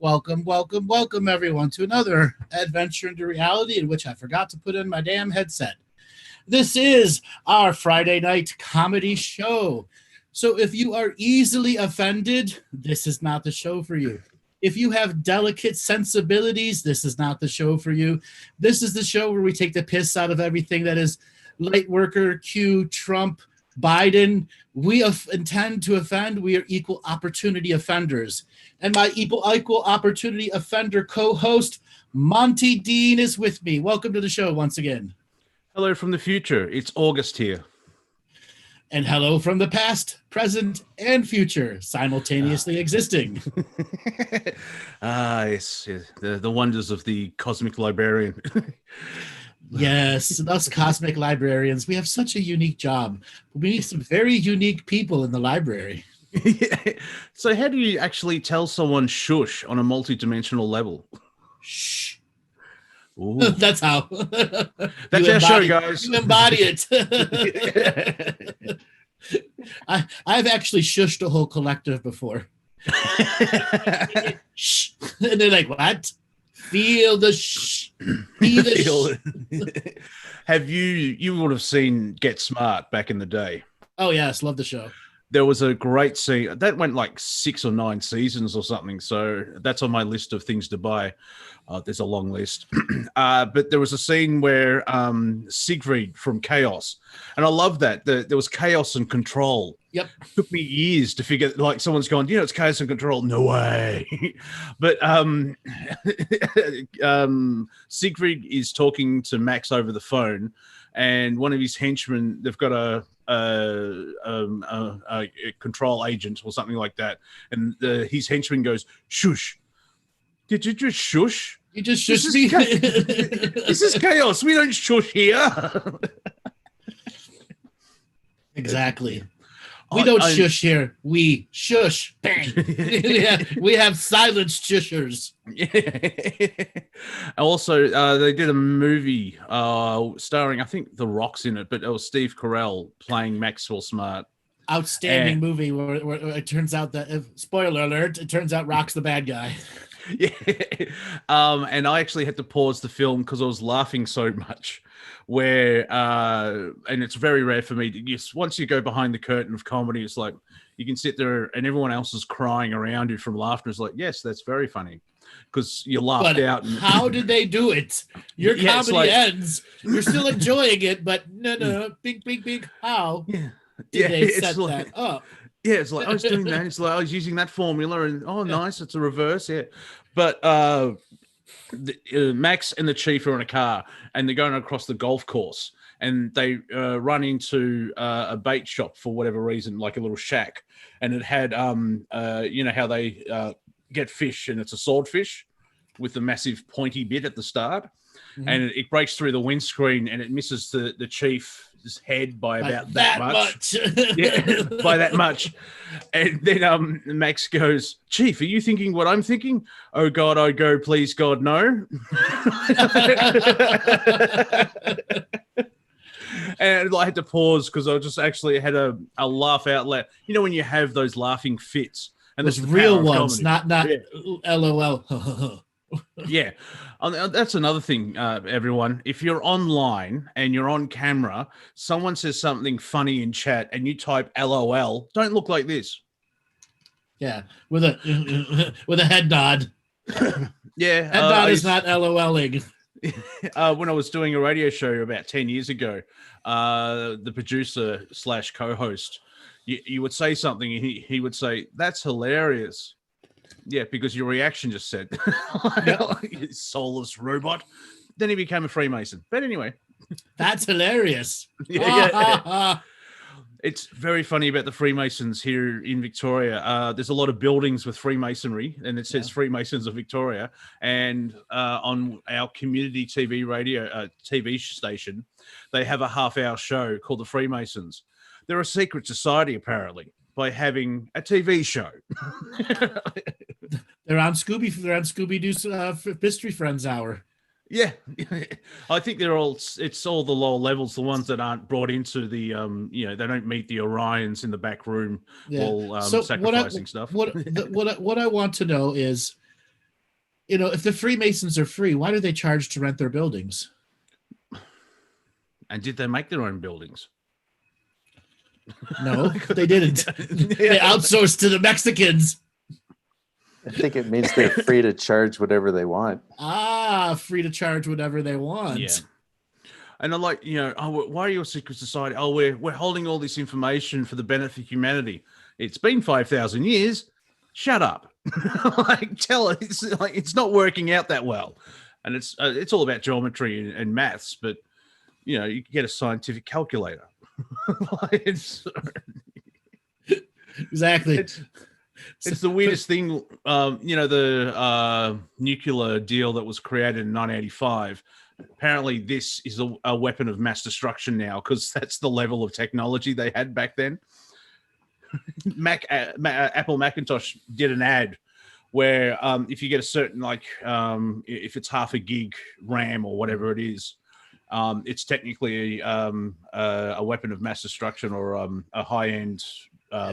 Welcome, welcome, welcome, everyone, to another adventure into reality in which I forgot to put in my damn headset. This is our Friday night comedy show. So if you are easily offended, this is not the show for you. If you have delicate sensibilities, this is not the show for you. This is the show where we take the piss out of everything that is light worker, Q, Trump, Biden. We intend to offend. We are equal opportunity offenders. And my equal opportunity offender co-host, Monty Dean, is with me. Welcome to the show once again. Hello from the future. It's August here. And hello from the past, present, and future, simultaneously existing. Yes. The wonders of the cosmic librarian. Yes, us cosmic librarians, we have such a unique job. We need some very unique people in the library. Yeah. So how do you actually tell someone shush on a multi-dimensional level? Shh. Ooh. That's how. That's our show, guys. You embody it. I've actually shushed a whole collective before. Shh. And they're like, what? Feel the shh. Be the shh. Have you would have seen Get Smart back in the day? Oh, yes. Love the show. There was a great scene that went like 6 or 9 seasons or something. So that's on my list of things to buy. There's a long list. But there was a scene where Siegfried from Chaos, and I love that. There was chaos and control. Yep. It took me years to figure, like someone's gone, it's chaos and control. No way. But Siegfried is talking to Max over the phone, and one of his henchmen, they've got a control agent or something like that, and his henchman goes, shush. Did you just shush? You just shush me. This is chaos. We don't shush here. Exactly. We don't shush here. We shush. Bang. we have silent shushers. Yeah. Also, they did a movie starring, I think, The Rock's in it, but it was Steve Carell playing Maxwell Smart. Outstanding movie where it turns out that, spoiler alert, it turns out Rock's the bad guy. Yeah. And I actually had to pause the film because I was laughing so much. Where and it's very rare for me to once you go behind the curtain of comedy, it's like you can sit there and everyone else is crying around you from laughter. It's like, yes, that's very funny because you laughed out. And how did they do it? Your comedy ends. You're still enjoying it, but no, big. How did they set that up? Yeah, it's like I was doing that. It's like I was using that formula, and nice, it's a reverse. Yeah, but Max and the Chief are in a car, and they're going across the golf course, and they run into a bait shop for whatever reason, like a little shack, and it had how they get fish, and it's a swordfish with a massive pointy bit at the start, and it breaks through the windscreen, and it misses the Chief's head by about that much. Yeah, by that much. And then Max goes, Chief, are you thinking what I'm thinking? Oh God, I go, please God, no. And I had to pause because I just actually had a laugh out loud. You know when you have those laughing fits, and those real ones, not LOL. Yeah, that's another thing, everyone. If you're online and you're on camera, someone says something funny in chat and you type LOL, don't look like this. Yeah, with a head nod. Yeah, head nod is not LOLing. When I was doing a radio show about 10 years ago, the producer / co-host, you would say something and he would say, "That's hilarious." Yeah, because your reaction just said, you soulless robot. Then he became a Freemason. But anyway. That's hilarious. Yeah. It's very funny about the Freemasons here in Victoria. There's a lot of buildings with Freemasonry, and it says Freemasons of Victoria. And on our community TV station, they have a half-hour show called The Freemasons. They're a secret society, apparently, by having a TV show. They're on Scooby-Doo's Mystery Friends Hour. Yeah, I think it's all the lower levels, the ones that aren't brought into the, they don't meet the Orions in the back room while sacrificing stuff. What I want to know is, if the Freemasons are free, why do they charge to rent their buildings? And did they make their own buildings? No, they didn't. They outsourced to the Mexicans. I think it means they're free to charge whatever they want. Free to charge whatever they want. Yeah. And I'm like, why are you a secret society? Oh, we're holding all this information for the benefit of humanity. It's been 5,000 years. Shut up. Tell it. It's not working out that well. And it's all about geometry and maths, but you can get a scientific calculator. Exactly. It's the weirdest thing. The nuclear deal that was created in 1985. Apparently, this is a weapon of mass destruction now because that's the level of technology they had back then. Apple Macintosh did an ad where if you get a certain if it's half a gig RAM or whatever it is, it's technically a weapon of mass destruction or a high-end.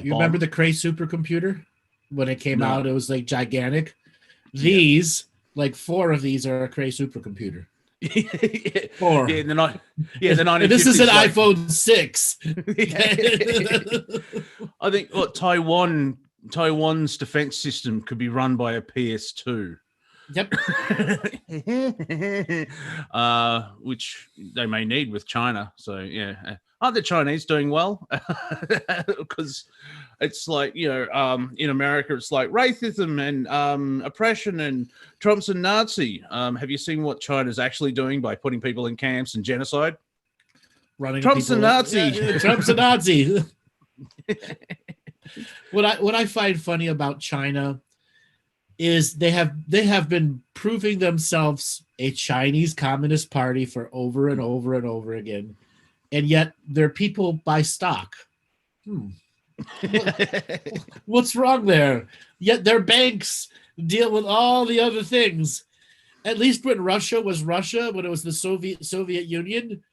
You remember the Cray supercomputer when it came out? It was like gigantic. These, 4 of these, are a Cray supercomputer. 4. Yeah, the 1950s. This is an iPhone 6. I think Taiwan's defense system could be run by a PS2. Yep. Which they may need with China. So yeah, aren't the Chinese doing well? Because it's like in America, it's like racism and oppression and Trump's a Nazi. Have you seen what China's actually doing by putting people in camps and genocide? Trump's a Nazi. Yeah, Trump's a Nazi. What I find funny about China is they have been proving themselves a Chinese Communist Party for over and over and over again, and yet their people buy stock. What's wrong there? Yet their banks deal with all the other things. At least when Russia was Russia, when it was the Soviet Union,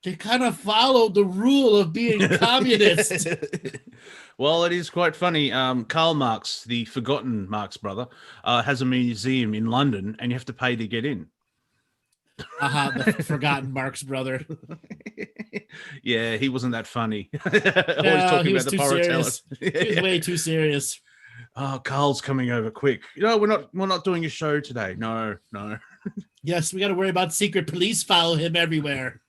they kind of followed the rule of being communist. Well, it is quite funny. Karl Marx, the forgotten Marx brother, has a museum in London, and you have to pay to get in. The forgotten Marx brother. Yeah, he wasn't that funny. Always talking about the serious. He was way too serious. Oh, Carl's coming over quick. We're not doing a show today. No. Yes, we got to worry about secret police follow him everywhere.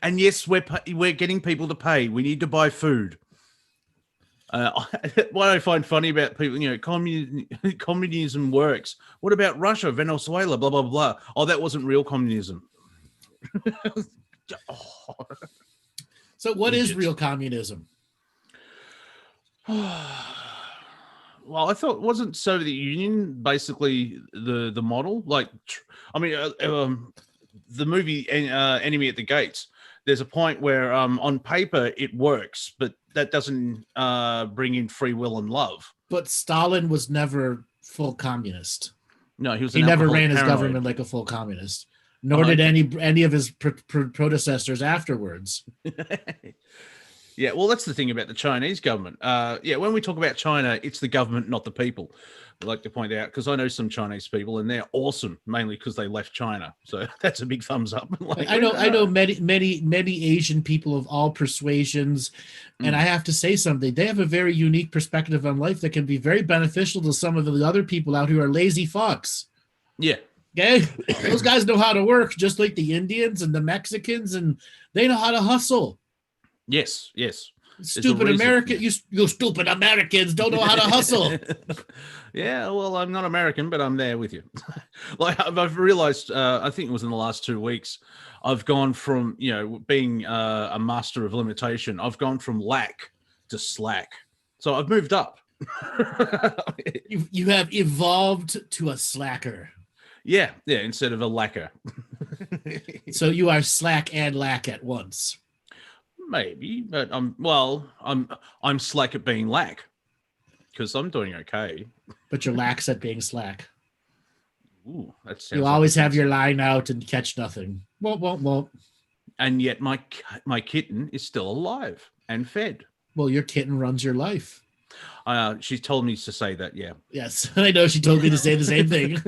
And yes, we're getting people to pay. We need to buy food. What I find funny about people, communism works. What about Russia, Venezuela, blah, blah, blah. Oh, that wasn't real communism. So what is real communism? Well, I thought wasn't Soviet Union basically the model? The movie Enemy at the Gates. There's a point where on paper it works, but that doesn't bring in free will and love. But Stalin was never full communist. No, he never ran his government like a full communist. Nor did any of his predecessors afterwards. Yeah, well, that's the thing about the Chinese government. When we talk about China, it's the government, not the people. I like to point out, because I know some Chinese people, and they're awesome, mainly because they left China. So that's a big thumbs up. I know many Asian people of all persuasions, and I have to say something. They have a very unique perspective on life that can be very beneficial to some of the other people out who are lazy fucks. Yeah. Okay? Those guys know how to work, just like the Indians and the Mexicans, and they know how to hustle. Yes. Stupid American, you stupid Americans don't know how to hustle. Yeah, well, I'm not American, but I'm there with you. I've realized, I think it was in the last 2 weeks, I've gone from, being a master of limitation, I've gone from lack to slack. So I've moved up. You have evolved to a slacker. Yeah, instead of a lacker. So you are slack and lack at once. Maybe, but I'm slack at being lack because I'm doing okay. But you're lax at being slack. Ooh, that sounds. You always have your line out and catch nothing. Won't. And yet my kitten is still alive and fed. Well, your kitten runs your life. She told me to say that. Yeah. Yes, I know she told me to say the same thing.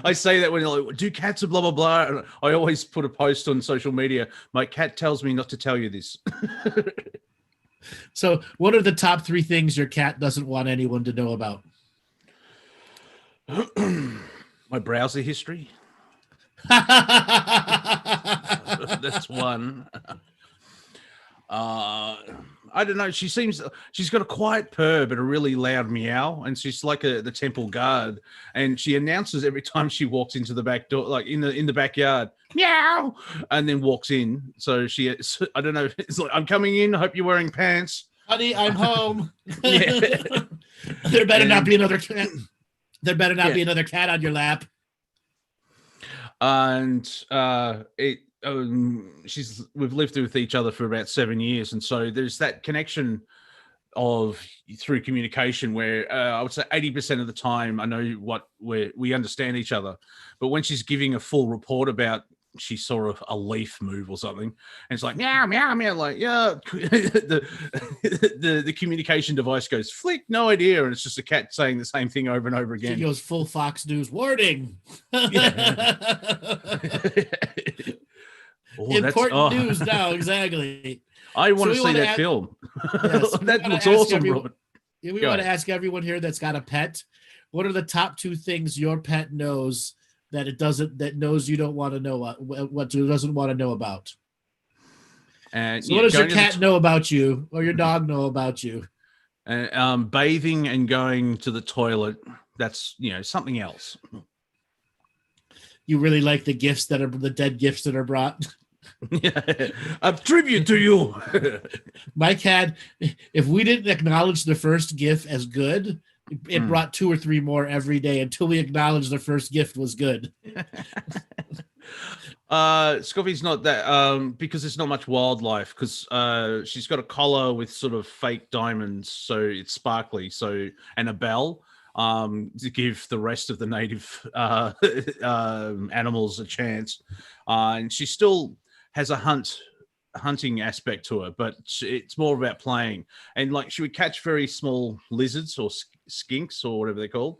I say that when you're like, do cats are blah blah blah, and I always put a post on social media. My cat tells me not to tell you this. So, what are the top 3 things your cat doesn't want anyone to know about? My browser history. That's one. I don't know. She's got a quiet purr, but a really loud meow, and she's like the temple guard. And she announces every time she walks into the back door, like in the backyard, meow, and then walks in. So I don't know. It's like, I'm coming in. I hope you're wearing pants, honey. I'm home. Yeah. There better not be another cat. There better not be another cat on your lap. And we've lived with each other for about 7 years, and so there's that connection through communication where I would say 80% of the time I know we understand each other, but when she's giving a full report about she saw a leaf move or something, and it's like meow meow meow, like yeah, the communication device goes flick, no idea, and it's just a cat saying the same thing over and over again. She goes full Fox News warning. Important news now, exactly. I want to see that film. Yes, that looks awesome, Robert. We want to ask everyone here that's got a pet, what are the top 2 things your pet knows that knows you don't want to know what it doesn't want to know about? And so what does your cat know about you, or your dog know about you? Bathing and going to the toilet. That's something else. You really like the dead gifts that are brought. Yeah, a tribute to you. My cat, if we didn't acknowledge the first gift as good, it brought 2 or 3 more every day until we acknowledged the first gift was good. Scoffy's not that because there's not much wildlife, because she's got a collar with sort of fake diamonds, so it's sparkly, and a bell to give the rest of the native animals a chance, and she still has a hunting aspect to her, but it's more about playing. And like she would catch very small lizards or skinks or whatever they're called,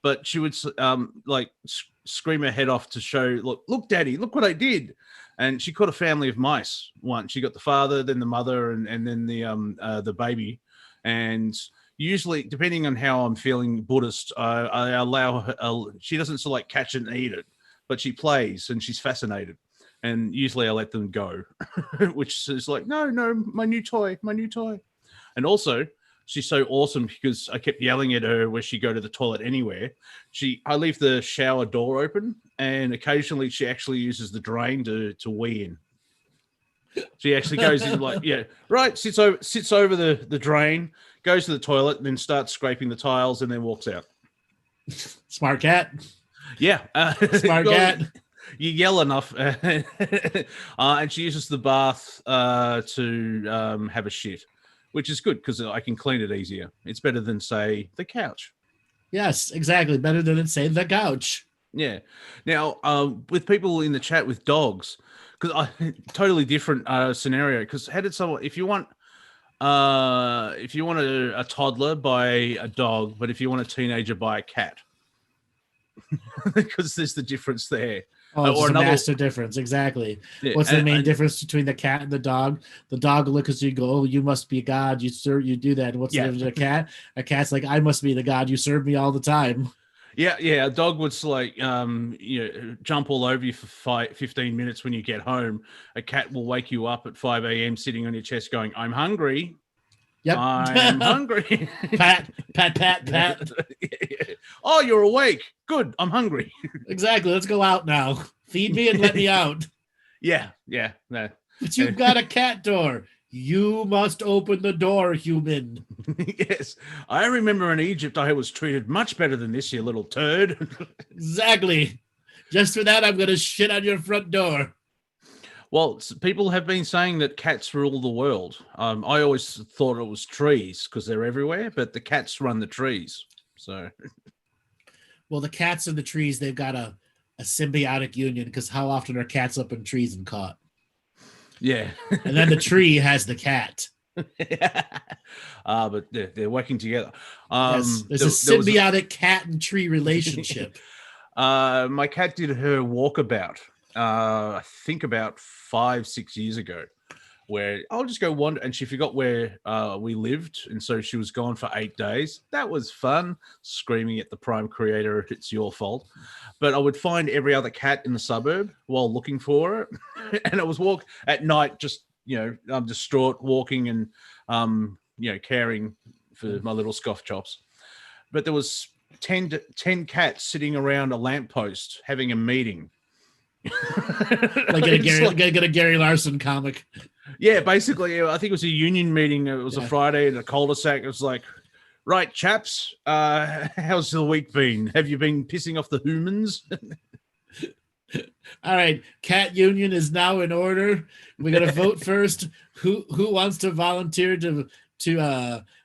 but she would scream her head off to show, look daddy, look what I did. And she caught a family of mice once. She got the father, then the mother, and then the baby. And usually, depending on how I'm feeling Buddhist, I allow her, she doesn't catch it and eat it, but she plays and she's fascinated. And usually I let them go, which is like, no, my new toy. And also, she's so awesome because I kept yelling at her where she go to the toilet anywhere. I leave the shower door open, and occasionally she actually uses the drain to wee in. She actually goes in sits over the drain, goes to the toilet, and then starts scraping the tiles, and then walks out. Smart cat. Yeah. Smart cat. You yell enough, and she uses the bath to have a shit, which is good because I can clean it easier. It's better than, say, the couch. Yes, exactly. Better than, say, the couch. Yeah. Now, with people in the chat with dogs, because totally different scenario. Because if you want a toddler, buy a dog, but if you want a teenager, buy a cat. Because there's the difference there. Or another master difference, exactly. Yeah, what's the main difference between the cat and the dog? The dog will look at you and go, "Oh, you must be God. You do that." And what's the difference with a cat? A cat's like, "I must be the God. You serve me all the time." Yeah. A dog would jump all over you for 15 minutes when you get home. A cat will wake you up at 5 a.m. sitting on your chest, going, "I'm hungry." Yep. I'm hungry. Pat. Oh, you're awake. Good. I'm hungry. Exactly. Let's go out now. Feed me and let me out. Yeah. No. But you've got a cat door. You must open the door, human. Yes. I remember in Egypt, I was treated much better than this, you little turd. Exactly. Just for that, I'm going to shit on your front door. Well, people have been saying that cats rule the world. I always thought it was trees because they're everywhere, but the cats run the trees. So, well, the cats and the trees, they've got a symbiotic union, because how often are cats up in trees and caught? Yeah. And then the tree has the cat. But they're working together. Yes, there's a there was symbiotic cat and tree relationship. my cat did her walkabout, I think about 5-6 years ago, where I'll just go wander, and she forgot where we lived, and so she was gone for 8 days. That was fun, screaming at the prime creator, it's your fault. But I would find every other cat in the suburb while looking for her, and I was walk at night, just I'm distraught, walking and caring for my little scoff chops. But there was 10 cats sitting around a lamppost having a meeting. Like get a Gary Larson comic. Yeah, basically, I think it was a union meeting. It was a Friday in a cul-de-sac. It was like, right, chaps, how's the week been? Have you been pissing off the humans? All right, cat union is now in order. We got to vote first. Who wants to volunteer to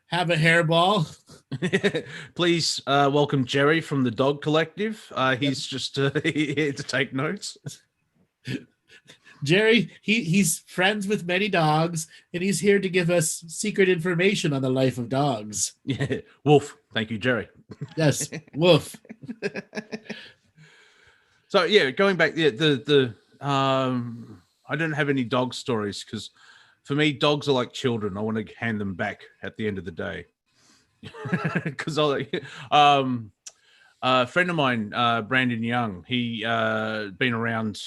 have a hairball? Please welcome Jerry from the Dog Collective. He's just here to take notes. Jerry, he's friends with many dogs, and he's here to give us secret information on the life of dogs. Yeah, Wolf. Thank you, Jerry. Yes, Wolf. So yeah, going back, the I don't have any dog stories because for me, dogs are like children. I want to hand them back at the end of the day. Because a friend of mine, Brandon Young, he been around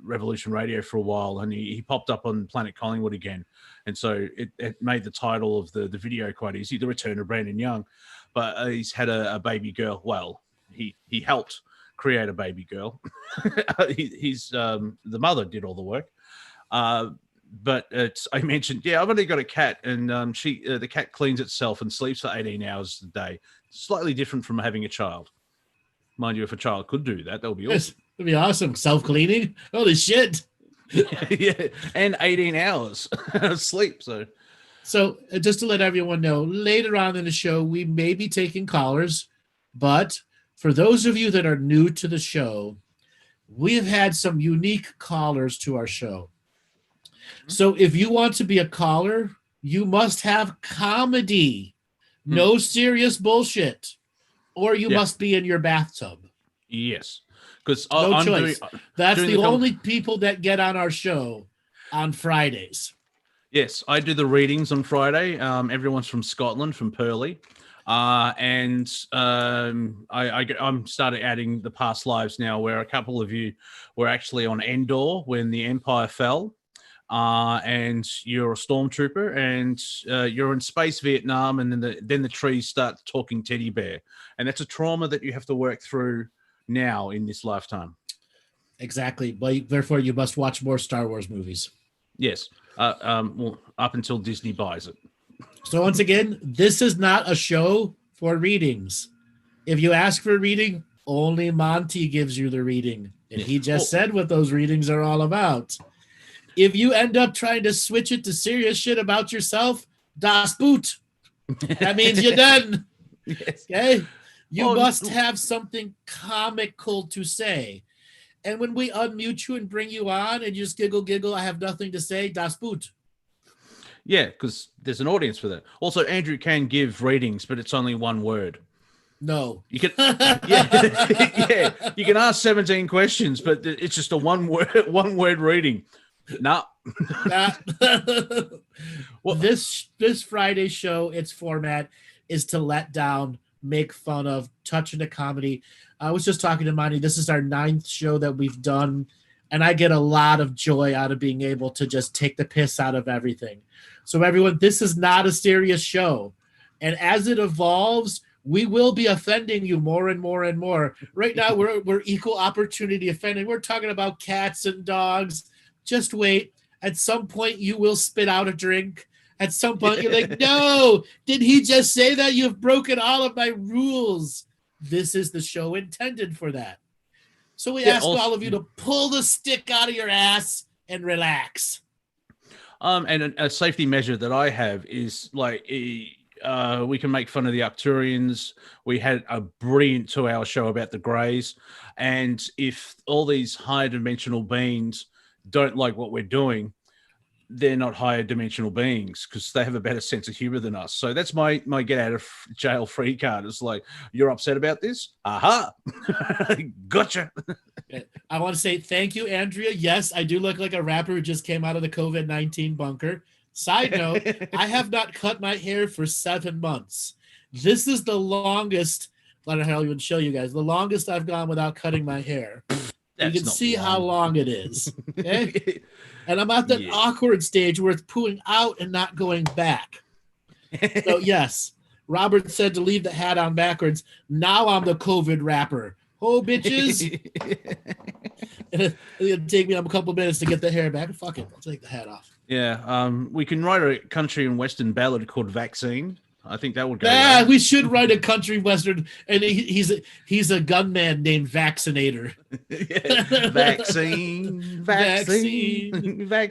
Revolution Radio for a while, and he popped up on Planet Collingwood again, and so it made the title of the video quite easy, The Return of Brandon Young. But he's had a baby girl. Well, he helped create a baby girl. He's the mother did all the work. But I mentioned, I've only got a cat, and the cat cleans itself and sleeps for 18 hours a day. Slightly different from having a child. Mind you, if a child could do that would be awesome. That'd be awesome. Self-cleaning? Holy shit. Yeah, and 18 hours of sleep. So just to let everyone know, later on in the show, we may be taking callers, but for those of you that are new to the show, we've had some unique callers to our show. So if you want to be a caller, you must have comedy, no serious bullshit, or you must be in your bathtub. Yes, because no choice. That's the only people that get on our show on Fridays. Yes, I do the readings on Friday. Everyone's from Scotland, from Purley. I'm started adding the past lives now, where a couple of you were actually on Endor when the Empire fell. And you're a stormtrooper, and you're in space Vietnam, and then the trees start talking teddy bear, and that's a trauma that you have to work through now in this lifetime. Exactly. But therefore, you must watch more Star Wars movies. Yes. Well, up until Disney buys it. So once again, this is not a show for readings. If you ask for a reading, only Monty gives you the reading, and he just said what those readings are all about. If you end up trying to switch it to serious shit about yourself, das Boot. That means you're done. Yes. Okay? You must have something comical to say. And when we unmute you and bring you on and you just giggle, I have nothing to say, das Boot. Yeah, because there's an audience for that. Also, Andrew can give readings, but it's only one word. No. You can you can ask 17 questions, but it's just a one word reading. No. Well, this Friday show, its format is to let down, make fun of, touch into comedy. I was just talking to Monty. This is our 9th show that we've done, and I get a lot of joy out of being able to just take the piss out of everything. So everyone, this is not a serious show. And as it evolves, we will be offending you more and more and more. Right now, we're equal opportunity offending. We're talking about cats and dogs. Just wait. At some point, you will spit out a drink. At some point, you're like, no, did he just say that? You've broken all of my rules. This is the show intended for that. So we ask all of you to pull the stick out of your ass and relax. And a safety measure that I have is like, we can make fun of the Arcturians. We had a brilliant 2-hour show about the Greys. And if all these high dimensional beings don't like what we're doing, they're not higher dimensional beings because they have a better sense of humor than us. So that's my get out of jail free card. It's like, you're upset about this? Aha. Gotcha. I want to say thank you, Andrea. Yes, I do look like a rapper who just came out of the COVID-19 bunker. Side note, I have not cut my hair for 7 months. This is the longest, I don't know how I even show you guys, the longest I've gone without cutting my hair. You can see how long it is. Okay? And I'm at that awkward stage where it's pooing out and not going back. So yes, Robert said to leave the hat on backwards. Now I'm the COVID rapper. Oh, bitches. It'll take me a couple minutes to get the hair back. Fuck it. I'll take the hat off. Yeah. We can write a country and western ballad called Vaccine. I think that would go. Yeah, we should write a country western, and he's a gunman named Vaccinator. Vaccine.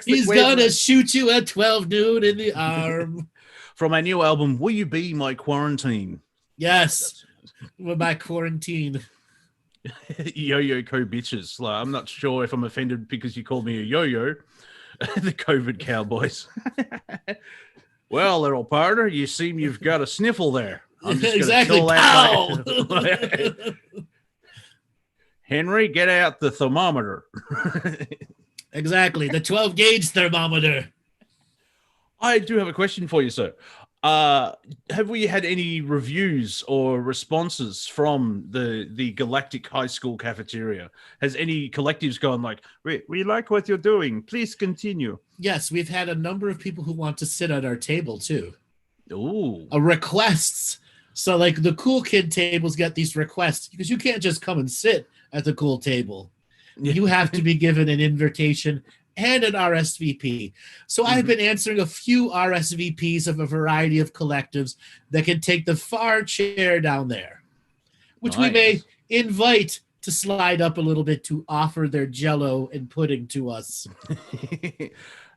He's gonna shoot you at 12 noon in the arm. From our new album, Will You Be My Quarantine? Yes, with my quarantine. Yo-yo co-bitches. Like, I'm not sure if I'm offended because you called me a yo-yo. The COVID cowboys. Well, little partner, you seem you've got a sniffle there. I'm just exactly. That Henry, get out the thermometer. Exactly, the 12 gauge thermometer. I do have a question for you, sir. Have we had any reviews or responses from the Galactic High School cafeteria? Has any collectives gone like, we like what you're doing, please continue? Yes, we've had a number of people who want to sit at our table too. Ooh. Requests. So like the cool kid tables get these requests because you can't just come and sit at the cool table. You have to be given an invitation and an RSVP. So I've been answering a few RSVPs of a variety of collectives that can take the far chair down there, which we may invite to slide up a little bit to offer their jello and pudding to us.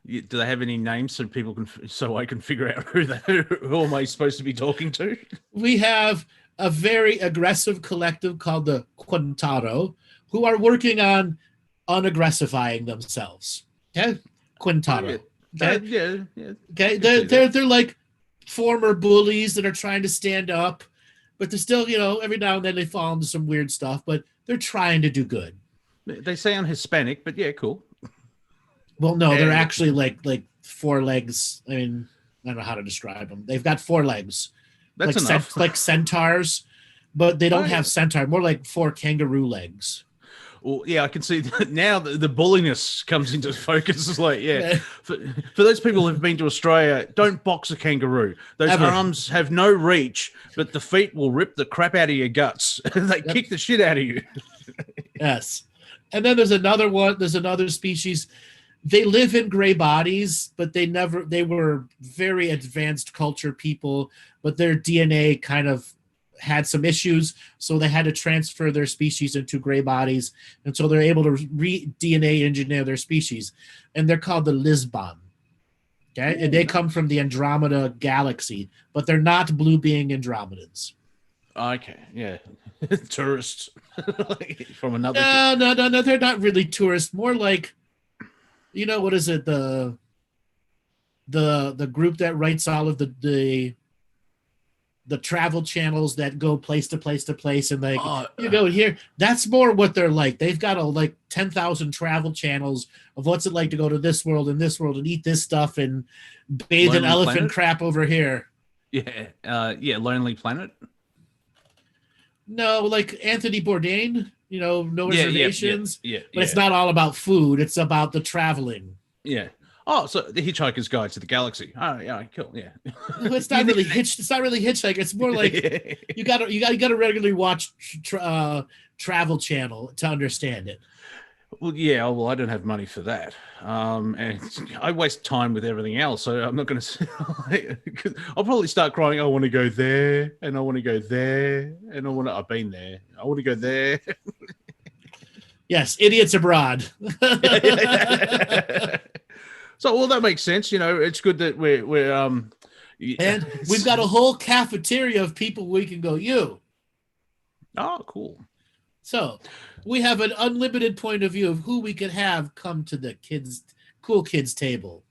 Do they have any names so people can, so I can figure out who am I supposed to be talking to? We have a very aggressive collective called the Quintaro, who are working on unaggressifying themselves. Okay, Quintaro. Okay, yeah. Okay, they're like former bullies that are trying to stand up, but they're still, every now and then they fall into some weird stuff, but they're trying to do good. They sound Hispanic, but yeah, cool. Well, no, they're actually like 4 legs. I mean, I don't know how to describe them. They've got 4 legs. That's like enough. Like centaurs, but they don't have centaur. More like 4 kangaroo legs. Well, yeah, I can see that now the bulliness comes into focus. It's like, for those people who've been to Australia, don't box a kangaroo. Those arms have no reach, but the feet will rip the crap out of your guts. They kick the shit out of you. Yes. And then there's another one. There's another species. They live in gray bodies, but they were very advanced culture people, but their DNA kind of had some issues, so they had to transfer their species into gray bodies, and so they're able to DNA engineer their species, and they're called the Lisbon. Okay, and they come from the Andromeda galaxy, but they're not blue being Andromedans. Okay, yeah, tourists from another. No, they're not really tourists. More like, what is it? The group that writes all of the travel channels that go place to place to place, and you go here. That's more what they're like. They've got 10,000 travel channels of what's it like to go to this world and eat this stuff and bathe in elephant crap over here. Yeah, Lonely Planet. No, like Anthony Bourdain. No reservations. Yeah, but it's not all about food. It's about the traveling. Yeah. Oh, so the Hitchhiker's Guide to the Galaxy. Oh, yeah, cool. Yeah. It's not really It's not really Hitchhiker. It's more like you got to regularly watch Travel Channel to understand it. Well, yeah. Well, I don't have money for that, and I waste time with everything else. So I'm not going to. I'll probably start crying. I want to go there, and I want to go there, and I've been there. I want to go there. Yes, idiots abroad. So, well, that makes sense. It's good that we're and we've got a whole cafeteria of people we can go. Oh, cool. So we have an unlimited point of view of who we could have come to the cool kids table.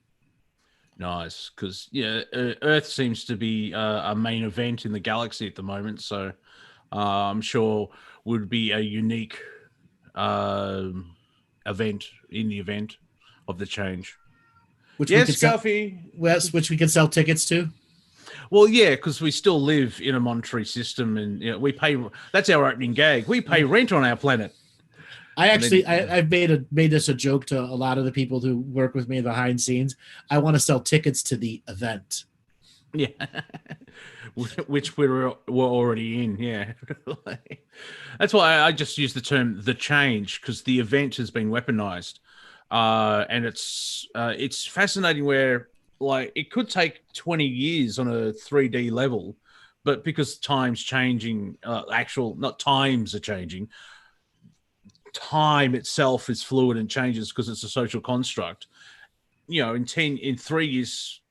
Nice, because Earth seems to be a main event in the galaxy at the moment, so I'm sure would be a unique event in the event of the change. Which Yes, we could sell, Scuffy. Wes, which we could sell tickets to. Well, yeah, because we still live in a monetary system, and we pay. That's our opening gag. We pay rent on our planet. I've made this a joke to a lot of the people who work with me behind scenes. I want to sell tickets to the event. Yeah, which we're already in. Yeah, that's why I just use the term "the change" because the event has been weaponized, and it's fascinating where like it could take 20 years on a 3D level, but because time's changing, not times are changing. Time itself is fluid and changes because it's a social construct. In 3 years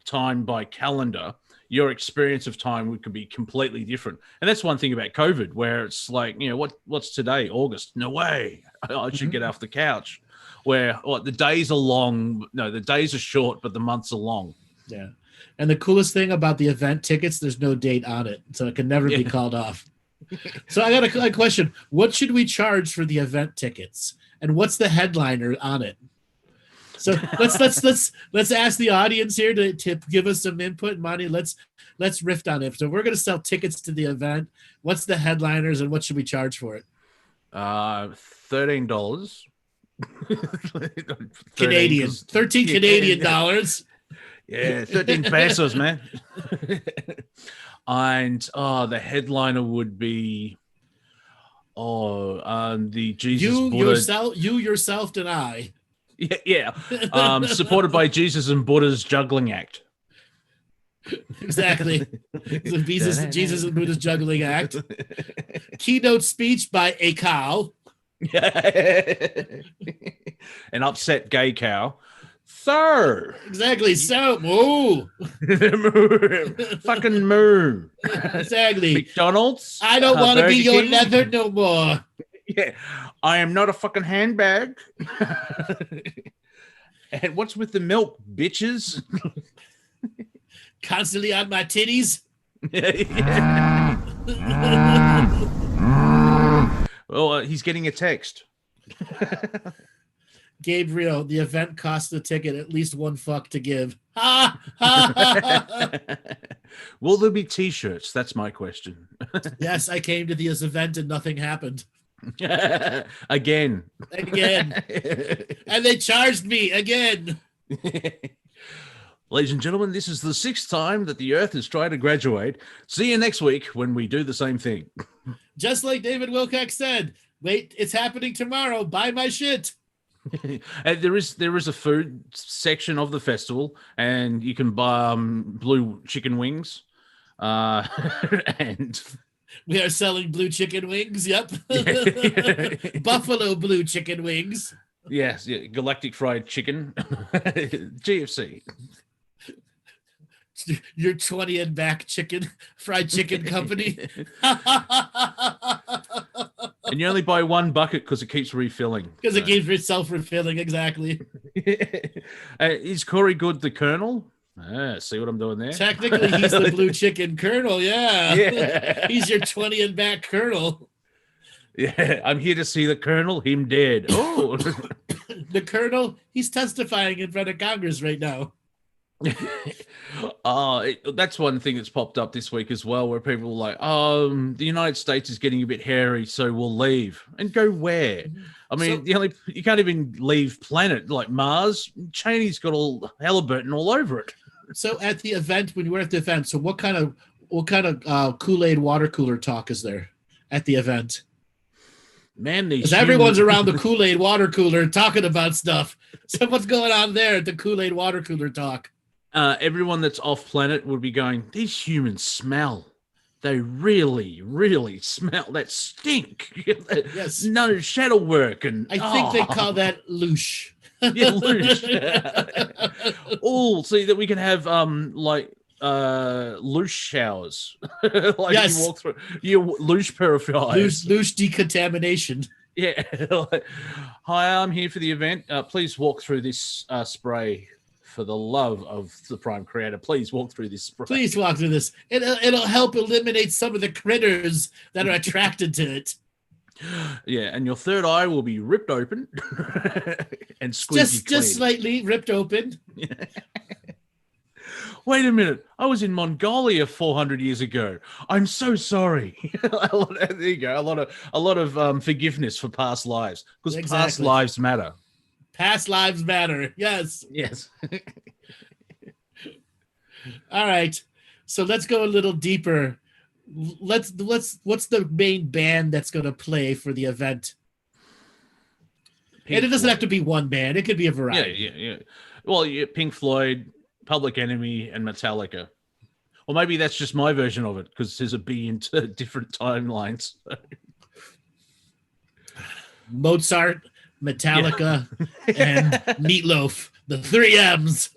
time by calendar, your experience of time could be completely different. And that's one thing about COVID, where it's like, what's today? August? No way. I should get off the couch. Where the days are long. No, the days are short, but the months are long. Yeah. And the coolest thing about the event tickets, there's no date on it, so it can never be called off. So I got a question. What should we charge for the event tickets? And what's the headliner on it? So let's ask the audience here to give us some input, Monty. Let's riff on it. So we're gonna sell tickets to the event. What's the headliners and what should we charge for it? $13. Canadian. 13 Canadian dollars. Yeah, 13 pesos, man. And the headliner would be the Jesus Buddha. You yourself and I. Yeah. Supported by Jesus and Buddha's juggling act. Exactly. The Jesus and Buddha's juggling act. Keynote speech by a cow. An upset gay cow. So exactly. So moo. Fucking moo. Exactly. McDonald's. I don't want to be your leather no more. Yeah. I am not a fucking handbag. And what's with the milk, bitches? Constantly on my titties. Well, he's getting a text. Gabriel, the event costs the ticket at least one fuck to give. Will there be t-shirts? That's my question. Yes, I came to this event and nothing happened. Again. And they charged me again. Ladies and gentlemen, this is the 6th time that the Earth has tried to graduate. See you next week when we do the same thing. Just like David Wilcox said, wait, it's happening tomorrow. Buy my shit. There is a food section of the festival, and you can buy blue chicken wings. And we are selling blue chicken wings. Yep. Buffalo blue chicken wings. Yes, yeah, Galactic fried chicken. GFC. Your 20 and back fried chicken company. And you only buy one bucket because it keeps refilling. Because it keeps self-refilling, exactly. Is Corey Good the Colonel? See what I'm doing there? Technically, he's the blue chicken colonel, yeah. He's your 20 and back colonel. Yeah, I'm here to see the Colonel, him dead. Oh. The Colonel, he's testifying in front of Congress right now. That's one thing that's popped up this week as well, where people are like, the United States is getting a bit hairy, so we'll leave. And go where? I mean, you can't even leave planet like Mars. Cheney's got all Halliburton all over it. So at the event, when you were at the event, so what kind of Kool-aid water cooler talk is there at the event? Man, because everyone's around the Kool-Aid water cooler talking about stuff. So what's going on there at the Kool-Aid water cooler talk? Everyone that's off planet would be going, these humans smell. They really, really smell. That stink. Yes. No shadow work. And I think they call that loosh. Yeah, loosh. See that we can have loosh showers. Like yes. You walk through your loosh purifiers. Loosh decontamination. Yeah. Hi, I'm here for the event. Please walk through this spray for the love of the Prime Creator, please walk through this spray. Please walk through this. It'll help eliminate some of the critters that are attracted to it. Yeah, and your third eye will be ripped open and squeaky clean. Just slightly ripped open. Wait a minute, I was in Mongolia 400 years ago. I'm so sorry. There you go. A lot of forgiveness for past lives, because past lives matter. Past lives matter. Yes. All right. So let's go a little deeper. What's the main band that's going to play for the event? And it doesn't have to be one band. It could be a variety. Yeah. Well, Pink Floyd, Public Enemy, and Metallica. Or maybe that's just my version of it, because there's a B into different timelines. Mozart, Metallica, and Meatloaf. The 3 M's.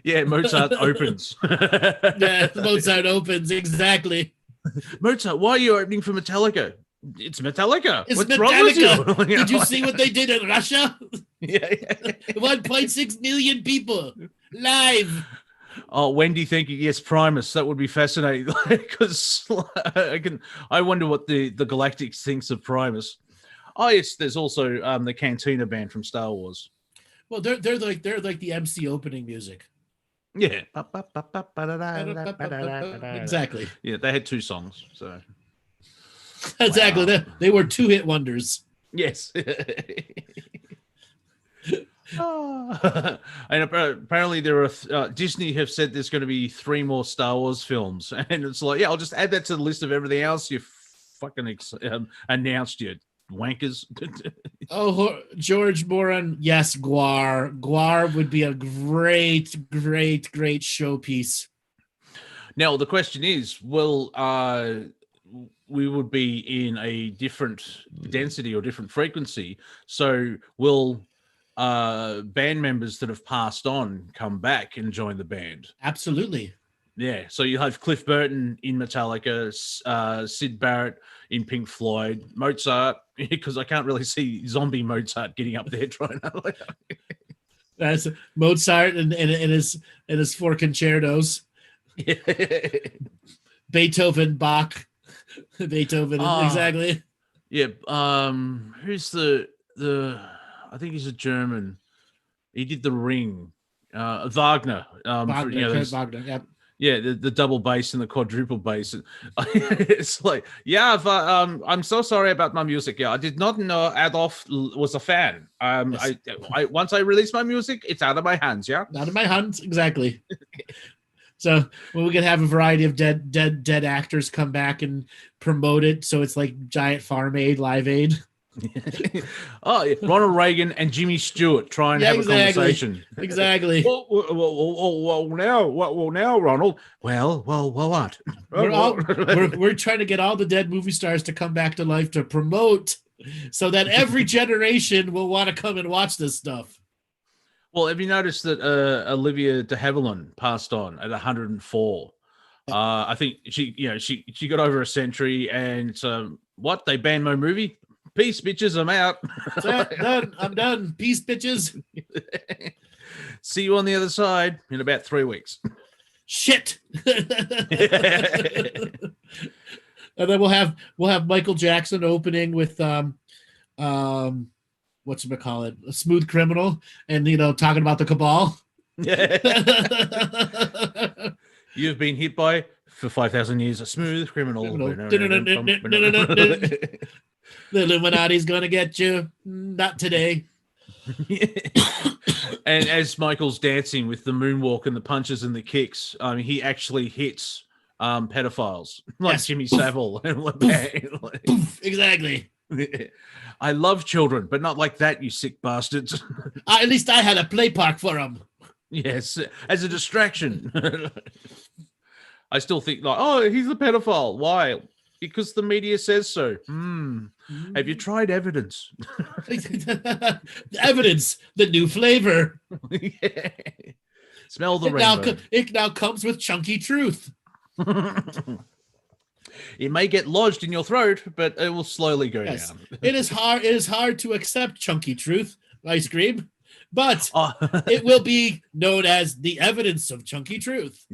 Yeah, Mozart opens. Yeah, Mozart opens, exactly. Mozart, why are you opening for Metallica? It's Metallica. It's What's Metallica. wrong with you? Did you see what they did in Russia? Yeah. 1.6 million people live. Oh, Wendy, thank you. Yes, Primus. That would be fascinating, because I wonder what the Galactic thinks of Primus. Oh, yes. There's also the Cantina band from Star Wars. Well, they're like the MC opening music. Yeah. Exactly. Yeah, they had 2 songs. So exactly. Wow. They were 2-hit wonders. Yes. And apparently there are Disney have said there's going to be 3 more Star Wars films, and it's like, yeah, I'll just add that to the list of everything else you fucking announced, you wankers. Oh, George Moran, yes, Guar. Guar would be a great showpiece. Now the question is, will we would be in a different density or different frequency, so will band members that have passed on come back and join the band? Absolutely. Yeah, so you have Cliff Burton in Metallica, Syd Barrett in Pink Floyd, Mozart, because I can't really see zombie Mozart getting up there trying to. That's Mozart and his 4 concertos. Yeah. Beethoven, Bach, Beethoven, exactly. Yeah, who's the I think he's a German. He did The Ring. Wagner. Wagner, yep. Yeah, the double bass and the quadruple bass. It's like, yeah, I'm so sorry about my music. Yeah, I did not know Adolf was a fan. Yes. I once I release my music, it's out of my hands. Yeah, out of my hands, exactly. So we can have a variety of dead actors come back and promote it, so it's like giant Farm Aid, Live Aid. Oh, yeah. Ronald Reagan and Jimmy Stewart try and have a conversation. Exactly. Well, now, Ronald. Well, what? We're trying to get all the dead movie stars to come back to life to promote, so that every generation will want to come and watch this stuff. Well, have you noticed that Olivia de Havilland passed on at 104? I think she got over a century, and what, they banned my movie? Peace, bitches, I'm out. Done. I'm done. Peace, bitches. See you on the other side in about 3 weeks. Shit. And then we'll have Michael Jackson opening with whatchamacallit, a Smooth Criminal, and talking about the cabal. You've been hit by for 5,000 years a smooth criminal. The Illuminati's gonna get you. Not today. And as Michael's dancing with the moonwalk and the punches and the kicks, he actually hits pedophiles like Yes. Jimmy Savile. Exactly. I love children, but not like that, you sick bastards. At least I had a play park for them. Yes, as a distraction. I still think he's a pedophile. Why? Because the media says so. Have you tried evidence? Evidence, the new flavor. Yeah. Smell the rainbow. It now comes with chunky truth. It may get lodged in your throat, but it will slowly go Yes. down. It is hard to accept chunky truth, ice cream. but it will be known as the evidence of chunky truth.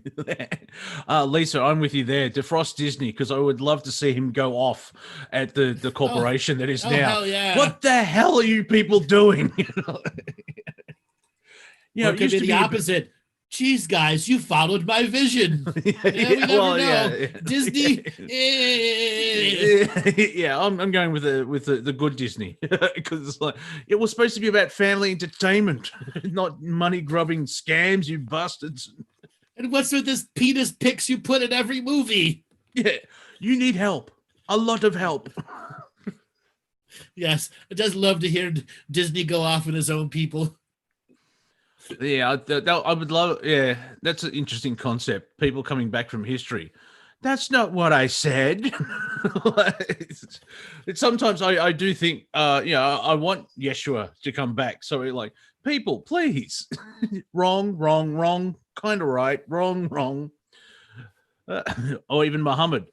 Lisa, I'm with you there. Defrost Disney, because I would love to see him go off at the corporation that is now. Hell yeah. What the hell are you people doing? Or it could be the opposite. Geez, guys, you followed my vision. We never know. Disney. Yeah, I'm going with the good Disney, because it's like, it was supposed to be about family entertainment, not money grubbing scams, you bastards. And what's with this penis pics you put in every movie? Yeah, you need help, a lot of help. Yes, I just love to hear Disney go off on his own people. Yeah, I would love. Yeah, that's an interesting concept. People coming back from history. That's not what I said. Sometimes I do think, I want Yeshua to come back. So like, people, please, wrong, kind of right, wrong. Or even Muhammad.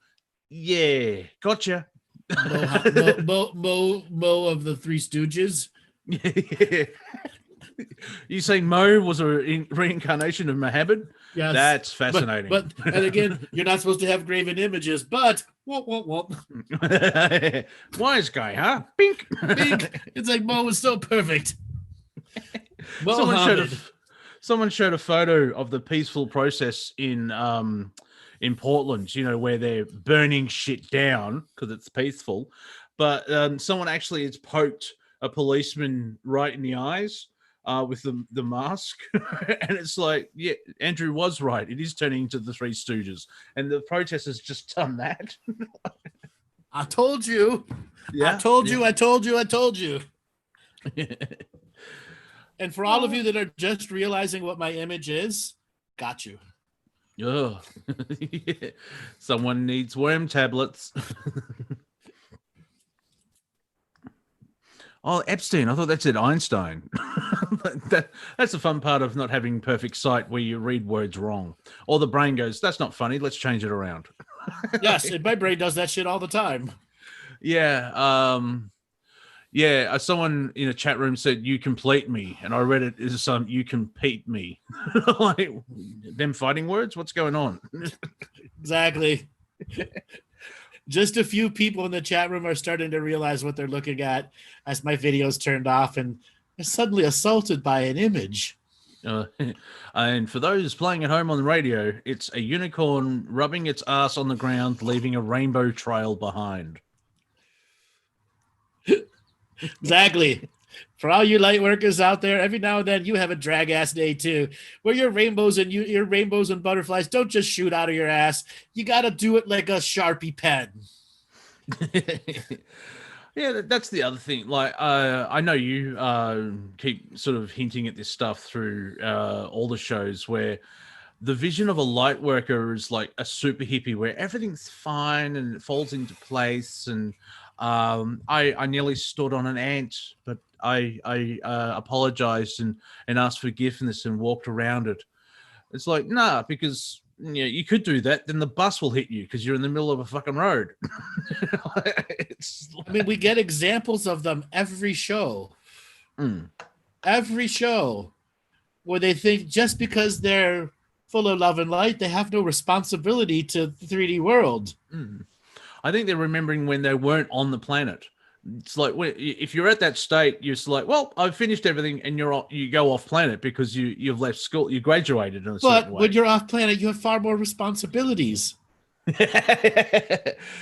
Yeah, gotcha. Mo of the Three Stooges. Yeah. You saying Mo was a reincarnation of Muhammad? Yes. That's fascinating. But and again, you're not supposed to have graven images, but whoop. Wise guy, huh? Bink. It's like Mo was so perfect. Someone showed a photo of the peaceful process in Portland, where they're burning shit down because it's peaceful. But someone actually has poked a policeman right in the eyes with the mask. And it's like, yeah, Andrew was right. It is turning into the Three Stooges. And the protesters just done that. I told you. Yeah. I told you. And for all of you that are just realizing what my image is, got you. Oh, someone needs worm tablets. Oh, Epstein. I thought that said Einstein. That's the fun part of not having perfect sight, where you read words wrong. Or the brain goes, that's not funny. Let's change it around. Yes, and my brain does that shit all the time. Yeah. Someone in a chat room said, you complete me. And I read it as you compete me. Like, them fighting words? What's going on? Exactly. Just a few people in the chat room are starting to realize what they're looking at as my video's turned off, and they're suddenly assaulted by an image. And for those playing at home on the radio, it's a unicorn rubbing its ass on the ground, leaving a rainbow trail behind. Exactly. For all you light workers out there, every now and then you have a drag ass day too, where your rainbows and butterflies don't just shoot out of your ass. You got to do it like a Sharpie pen. Yeah, that's the other thing. Like, I know you keep sort of hinting at this stuff through all the shows, where the vision of a light worker is like a super hippie, where everything's fine and it falls into place. And I nearly stood on an ant, but I apologized and asked forgiveness and walked around it. It's like, nah, because you could do that, then the bus will hit you because you're in the middle of a fucking road. I mean, we get examples of them every show. Every show where they think just because they're full of love and light, they have no responsibility to the 3D world. I think they're remembering when they weren't on the planet. It's like, if you're at that state, you're just like, well, I've finished everything, and you go off planet because you've left school, you graduated in a certain way. But when you're off planet, you have far more responsibilities.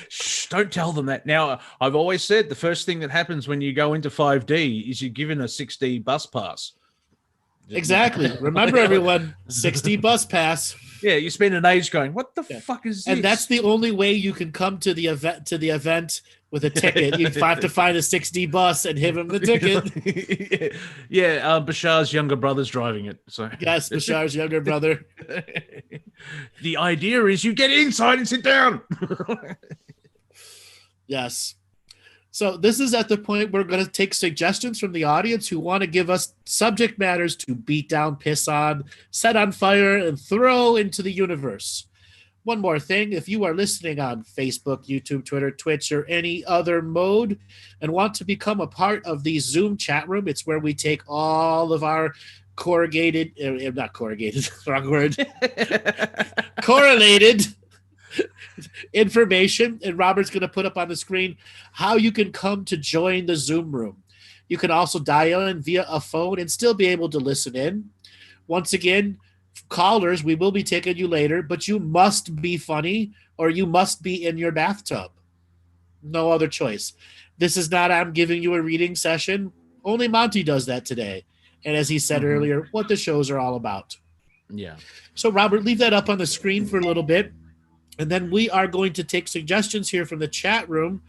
Shh, don't tell them that. Now, I've always said the first thing that happens when you go into 5D is you're given a 6D bus pass. Exactly. Remember, everyone, 6D bus pass. Yeah, you spend an age going, what the fuck is this? And that's the only way you can come to the event with a ticket. You have to find a 6D bus and give him the ticket. Yeah, Bashar's younger brother's driving it. So yes, Bashar's younger brother. The idea is you get inside and sit down. Yes. So this is at the point we're going to take suggestions from the audience who want to give us subject matters to beat down, piss on, set on fire, and throw into the universe. One more thing, if you are listening on Facebook, YouTube, Twitter, Twitch, or any other mode and want to become a part of the Zoom chat room, it's where we take all of our not corrugated, wrong word, correlated information, and Robert's going to put up on the screen how you can come to join the Zoom room. You can also dial in via a phone and still be able to listen in. Once again, callers, we will be taking you later, but you must be funny or you must be in your bathtub. No other choice. This is not I'm giving you a reading session. Only Monty does that today. And as he said earlier, what the shows are all about. Yeah. So, Robert, leave that up on the screen for a little bit. And then we are going to take suggestions here from the chat room.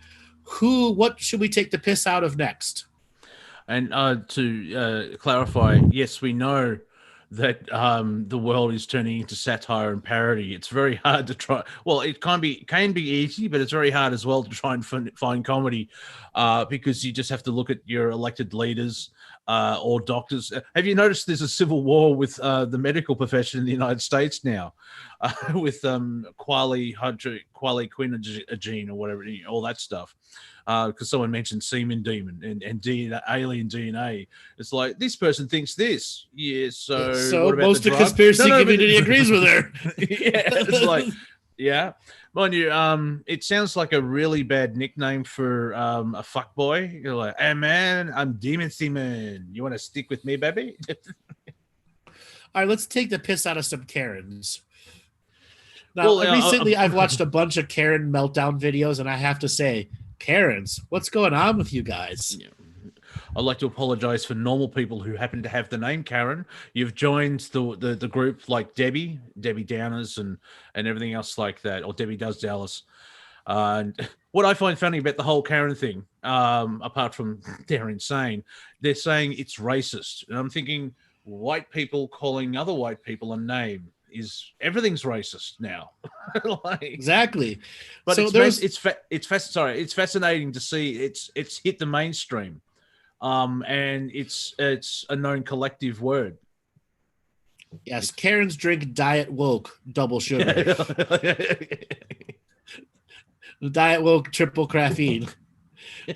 What should we take the piss out of next? And to clarify, yes, we know that the world is turning into satire and parody. It's very hard to try. Well, it can be easy, but it's very hard as well to try and find comedy because you just have to look at your elected leaders or doctors. Have you noticed there's a civil war with the medical profession in the United States now with quinine or whatever, all that stuff? Because someone mentioned semen demon and DNA, alien DNA. It's like, this person thinks this. Yeah, so what about most the of the drug? conspiracy community agrees with her. Yeah, it's like, yeah. Mind you, it sounds like a really bad nickname for a fuckboy. You're like, hey, man, I'm Demon Semen. You want to stick with me, baby? All right, let's take the piss out of some Karens. Now, recently I've watched a bunch of Karen meltdown videos, and I have to say, Karens, what's going on with you guys? Yeah. I'd like to apologize for normal people who happen to have the name Karen. You've joined the group like Debbie Downers and everything else like that, or Debbie Does Dallas. And what I find funny about the whole Karen thing, apart from they're insane, they're saying it's racist. And I'm thinking, white people calling other white people a name everything's racist now. Like, exactly. But so it's fascinating to see it's hit the mainstream, and it's a known collective word. Yes, Karens drink Diet Woke double sugar. Diet Woke triple caffeine.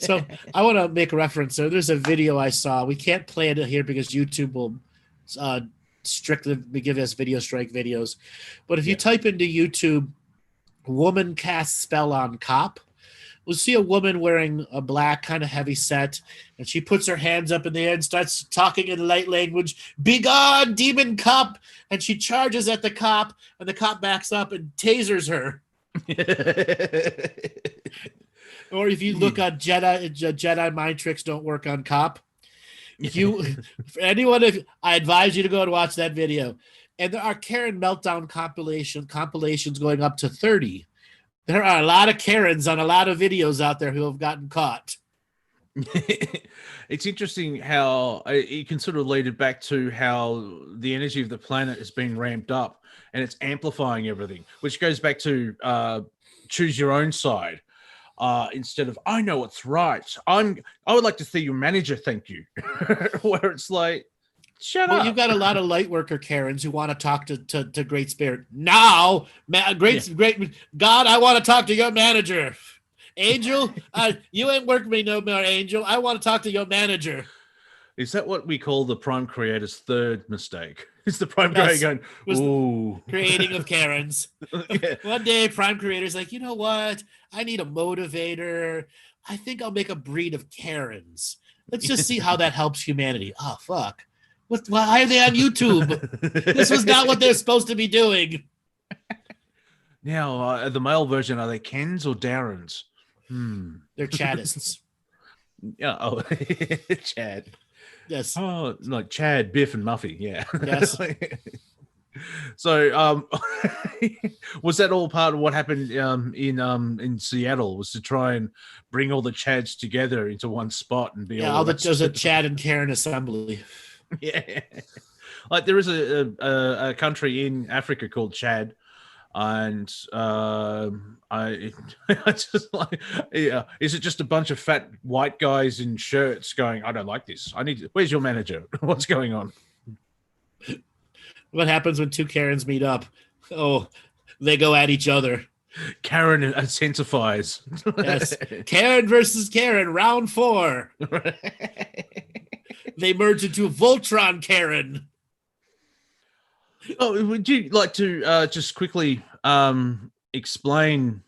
So I want to make a reference. There's a video I saw. We can't play it here because YouTube will strictly give us video strike videos. But if you type into YouTube, woman cast spell on cop, we'll see a woman wearing a black kind of heavy set, and she puts her hands up in the air and starts talking in light language, "Begone, demon cop!" And she charges at the cop, and the cop backs up and tasers her. Or if you look on Jedi mind tricks don't work on cop. I advise you to go and watch that video. And there are Karen meltdown compilations going up to 30. There are a lot of Karens on a lot of videos out there who have gotten caught. It's interesting how you can sort of lead it back to how the energy of the planet has been ramped up and it's amplifying everything, which goes back to choose your own side. Instead of I know what's right. I would like to see your manager, thank you. Where it's like, shut up. You've got a lot of light worker Karens who want to talk to Great Spirit. Now, great God, I want to talk to your manager. Angel, you ain't working me no more, Angel. I want to talk to your manager. Is that what we call the Prime Creator's third mistake? Is the Prime Creator going, ooh. Creating of Karens. Yeah. One day, Prime Creator's like, you know what? I need a motivator. I think I'll make a breed of Karens. Let's just see how that helps humanity. Oh, fuck. Why are they on YouTube? This was not what they're supposed to be doing. Now, the male version, are they Kens or Darrens? They're Chadists. Yeah, oh, Chad. Yes. Oh, like Chad, Biff, and Muffy. Yeah. Yes. So, was that all part of what happened in Seattle? Was to try and bring all the Chads together into one spot and be there's a Chad and Karen assembly. Yeah, like there is a country in Africa called Chad, and I just like, yeah, is it just a bunch of fat white guys in shirts going, I don't like this, where's your manager? What's going on? What happens when two Karens meet up? Oh, They go at each other. Karen intensifies. Yes. Karen versus Karen, round 4. They merge into Voltron Karen. Oh, would you like to just quickly explain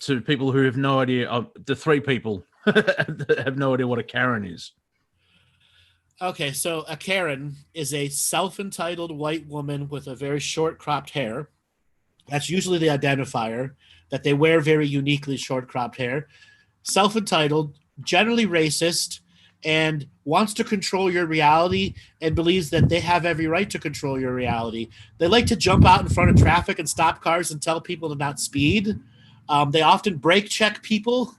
to people who have no idea, the 3 people that have no idea what a Karen is? Okay, so a Karen is a self-entitled white woman with a very short cropped hair. That's usually the identifier, that they wear very uniquely short cropped hair. Self-entitled, generally racist, and wants to control your reality and believes that they have every right to control your reality. They like to jump out in front of traffic and stop cars and tell people to not speed. They often brake check people.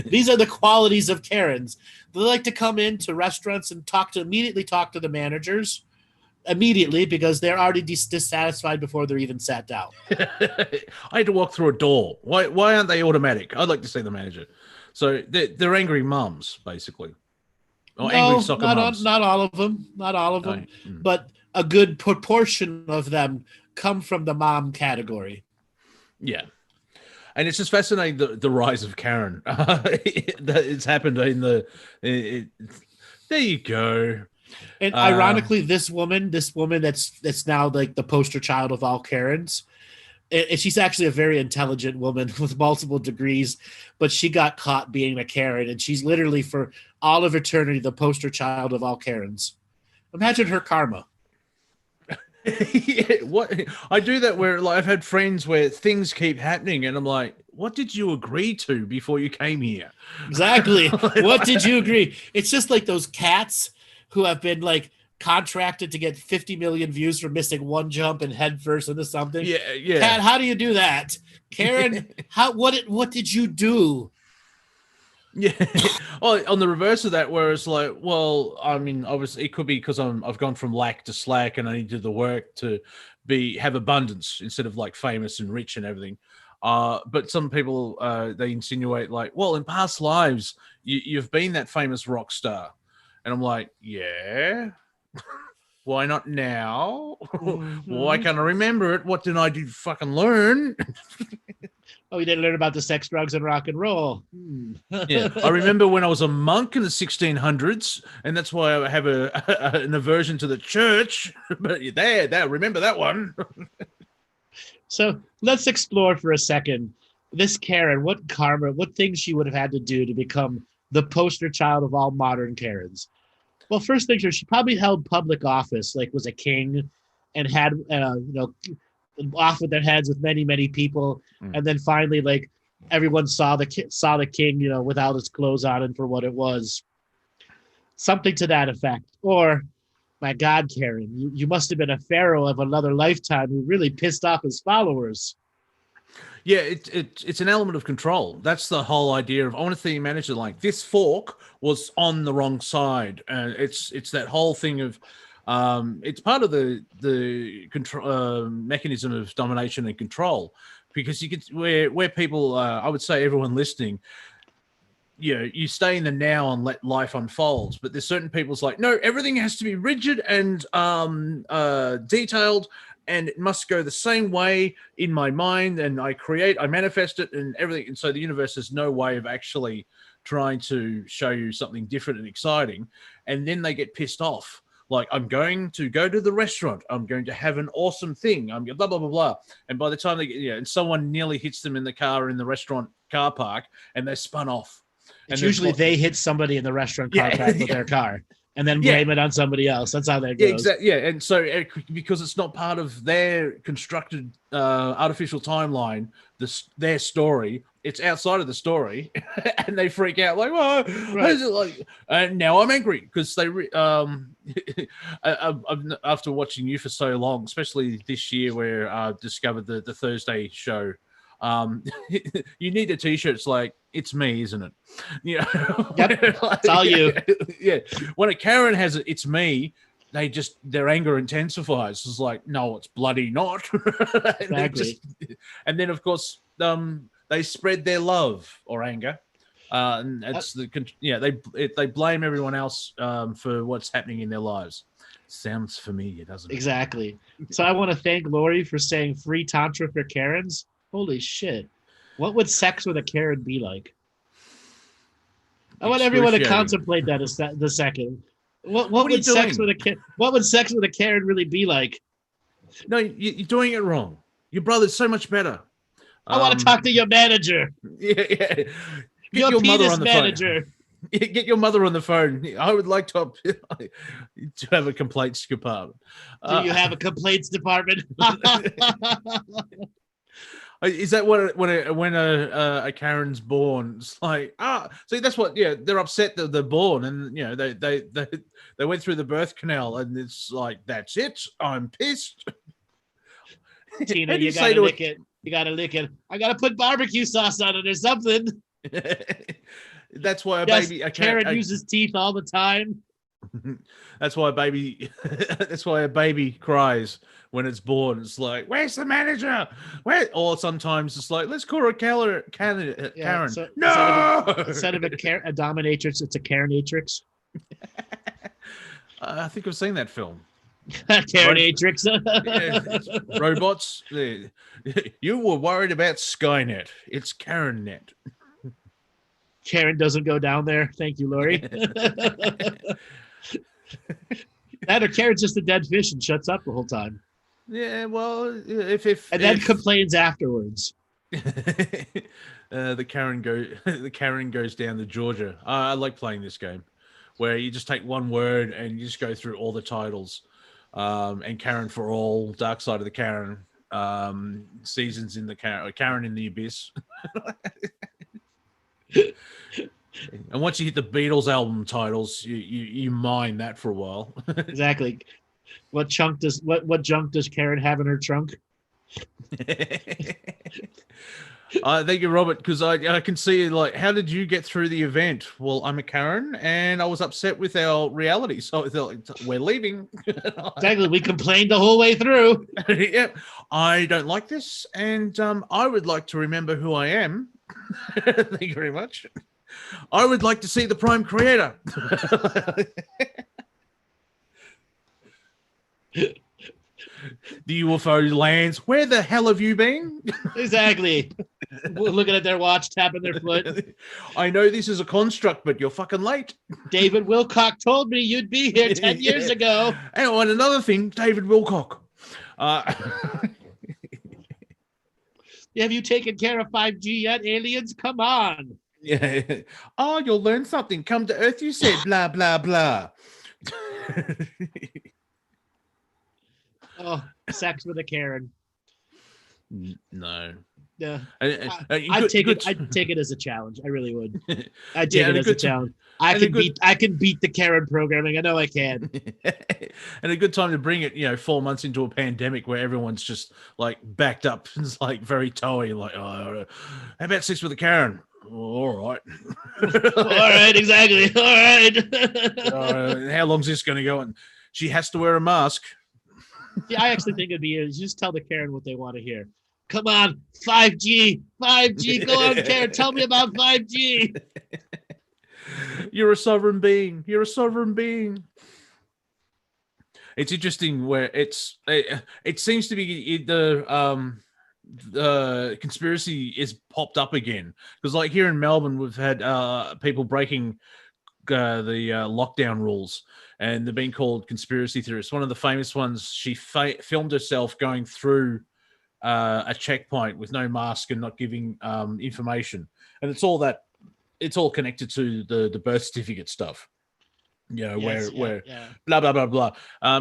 These are the qualities of Karens. They like to come into restaurants and immediately talk to the managers immediately because they're already dissatisfied before they're even sat down. I had to walk through a door. Why aren't they automatic? I'd like to see the manager. So they're angry mums, basically. Or angry soccer mums. Not all of them. Not all of them. But a good proportion of them come from the mom category. Yeah. And it's just fascinating the rise of Karen. It's happened in there you go. And ironically, this woman that's now like the poster child of all Karens, and she's actually a very intelligent woman with multiple degrees, but she got caught being a Karen, and she's literally for all of eternity the poster child of all Karens. Imagine her karma. Yeah, what I do that where like I've had friends where things keep happening and I'm like, what did you agree to before you came here? Exactly. What did you agree? It's just like those cats who have been like contracted to get 50 million views for missing one jump and head first into something. Yeah. Cat, how do you do that? Karen, what did you do? Yeah. Oh, on the reverse of that, where it's like, well, I mean, obviously it could be because I've gone from lack to slack and I need to do the work to have abundance instead of like famous and rich and everything. But some people they insinuate like, well, in past lives you've been that famous rock star, and I'm like, yeah. Why not now? Mm-hmm. Why can't I remember it? What did I do? Fucking learn? Oh, you didn't learn about the sex, drugs, and rock and roll. Yeah, I remember when I was a monk in the 1600s, and that's why I have an aversion to the church. But there, remember that one. So let's explore for a second this Karen. What karma? What things she would have had to do to become the poster child of all modern Karens? Well, first thing, she probably held public office, like was a king, and had off with their heads with many, many people, and then finally, like everyone saw the king, without his clothes on and for what it was, something to that effect. Or, my God, Karen, you must have been a pharaoh of another lifetime who really pissed off his followers. Yeah, it's an element of control. That's the whole idea of I want to see you manage it like this fork was on the wrong side, and it's that whole thing of it's part of the control mechanism of domination and control, because you could where people I would say everyone listening, you stay in the now and let life unfold. But there's certain people's like, no, everything has to be rigid and detailed, and it must go the same way in my mind, and I manifest it and everything. And so the universe has no way of actually trying to show you something different and exciting. And then they get pissed off. Like, I'm going to go to the restaurant. I'm going to have an awesome thing. I'm blah, blah, blah, blah. And by the time they get, and someone nearly hits them in the car in the restaurant car park, and they're spun off. It's usually they hit somebody in the restaurant car park with their car, and then blame it on somebody else. That's how that goes. Yeah, exactly. Yeah, and so because it's not part of their constructed artificial timeline, their story, it's outside of the story, and they freak out like, "Well, how is it like?" And now I'm angry because they, after watching you for so long, especially this year, where I discovered the Thursday show. You need a T-shirt. It's like, it's me, isn't it? Yep. It's all you. Yeah. When a Karen has it, it's me. Their anger intensifies. It's like, no, it's bloody not. Exactly. And then of course, they spread their love or anger. And it's they blame everyone else for what's happening in their lives. Sounds familiar, doesn't it? Exactly. So I want to thank Lori for saying free tantra for Karens. Holy shit. What would sex with a Karen be like? I want everyone to contemplate that the second. What would sex with a Karen really be like? No, you're doing it wrong. Your brother's so much better. I want to talk to your manager. Yeah. Get your mother on the phone. Get your mother on the phone. I would like to have a complaints department. Do you have a complaints department? Is that when a Karen's born? It's like, see, that's what. Yeah, they're upset that they're born, and you know they went through the birth canal, and it's like, that's it. I'm pissed. Tina, you gotta lick it. You gotta lick it. I gotta put barbecue sauce on it or something. That's why Karen uses teeth all the time. That's why a baby cries when it's born. It's like, where's the manager? Where? Or sometimes it's like, let's call her Karen. So No, instead of a dominatrix, it's a Karenatrix. I think I've seen that film. Karenatrix. Robots. You were worried about Skynet. It's KarenNet. Karen doesn't go down there. Thank you, Lori. That or Karen's just a dead fish and shuts up the whole time. Yeah, well, then complains afterwards. The Karen goes down to Georgia. I like playing this game, where you just take one word and you just go through all the titles. And Karen for all, Dark Side of the Karen, Seasons in the Karen in the Abyss. And once you hit the Beatles album titles, you mine that for a while. Exactly. What junk does Karen have in her trunk? Thank you, Robert, because I can see, like, how did you get through the event? Well, I'm a Karen, and I was upset with our reality, so we're leaving. Exactly. We complained the whole way through. Yep. I don't like this, and I would like to remember who I am. Thank you very much. I would like to see the Prime Creator. The UFO lands. Where the hell have you been? Exactly. Looking at their watch, tapping their foot. I know this is a construct, but you're fucking late. David Wilcock told me you'd be here 10 years ago. And another thing, David Wilcock. Have you taken care of 5G yet, aliens? Come on. Yeah. Oh, you'll learn something. Come to Earth, you said. Blah, blah, blah. Oh, sex with a Karen. No. Yeah. I'd take it as a challenge. I really would. I'd take it as a challenge. I can beat the Karen programming. I know I can. And a good time to bring it, 4 months into a pandemic where everyone's just like backed up. It's like very toey. Like, how about sex with a Karen? All right. All right, exactly. All right. How long's this going to go? And she has to wear a mask. Yeah, I actually think it'd be just tell the Karen what they want to hear. Come on, 5G. Go on, Karen. Tell me about 5G. You're a sovereign being. It's interesting where it seems to be the conspiracy is popped up again, because like here in Melbourne we've had people breaking the lockdown rules, and they're being called conspiracy theorists. One of the famous ones, she filmed herself going through a checkpoint with no mask and not giving information, and it's all connected to the birth certificate stuff. Where blah blah blah blah.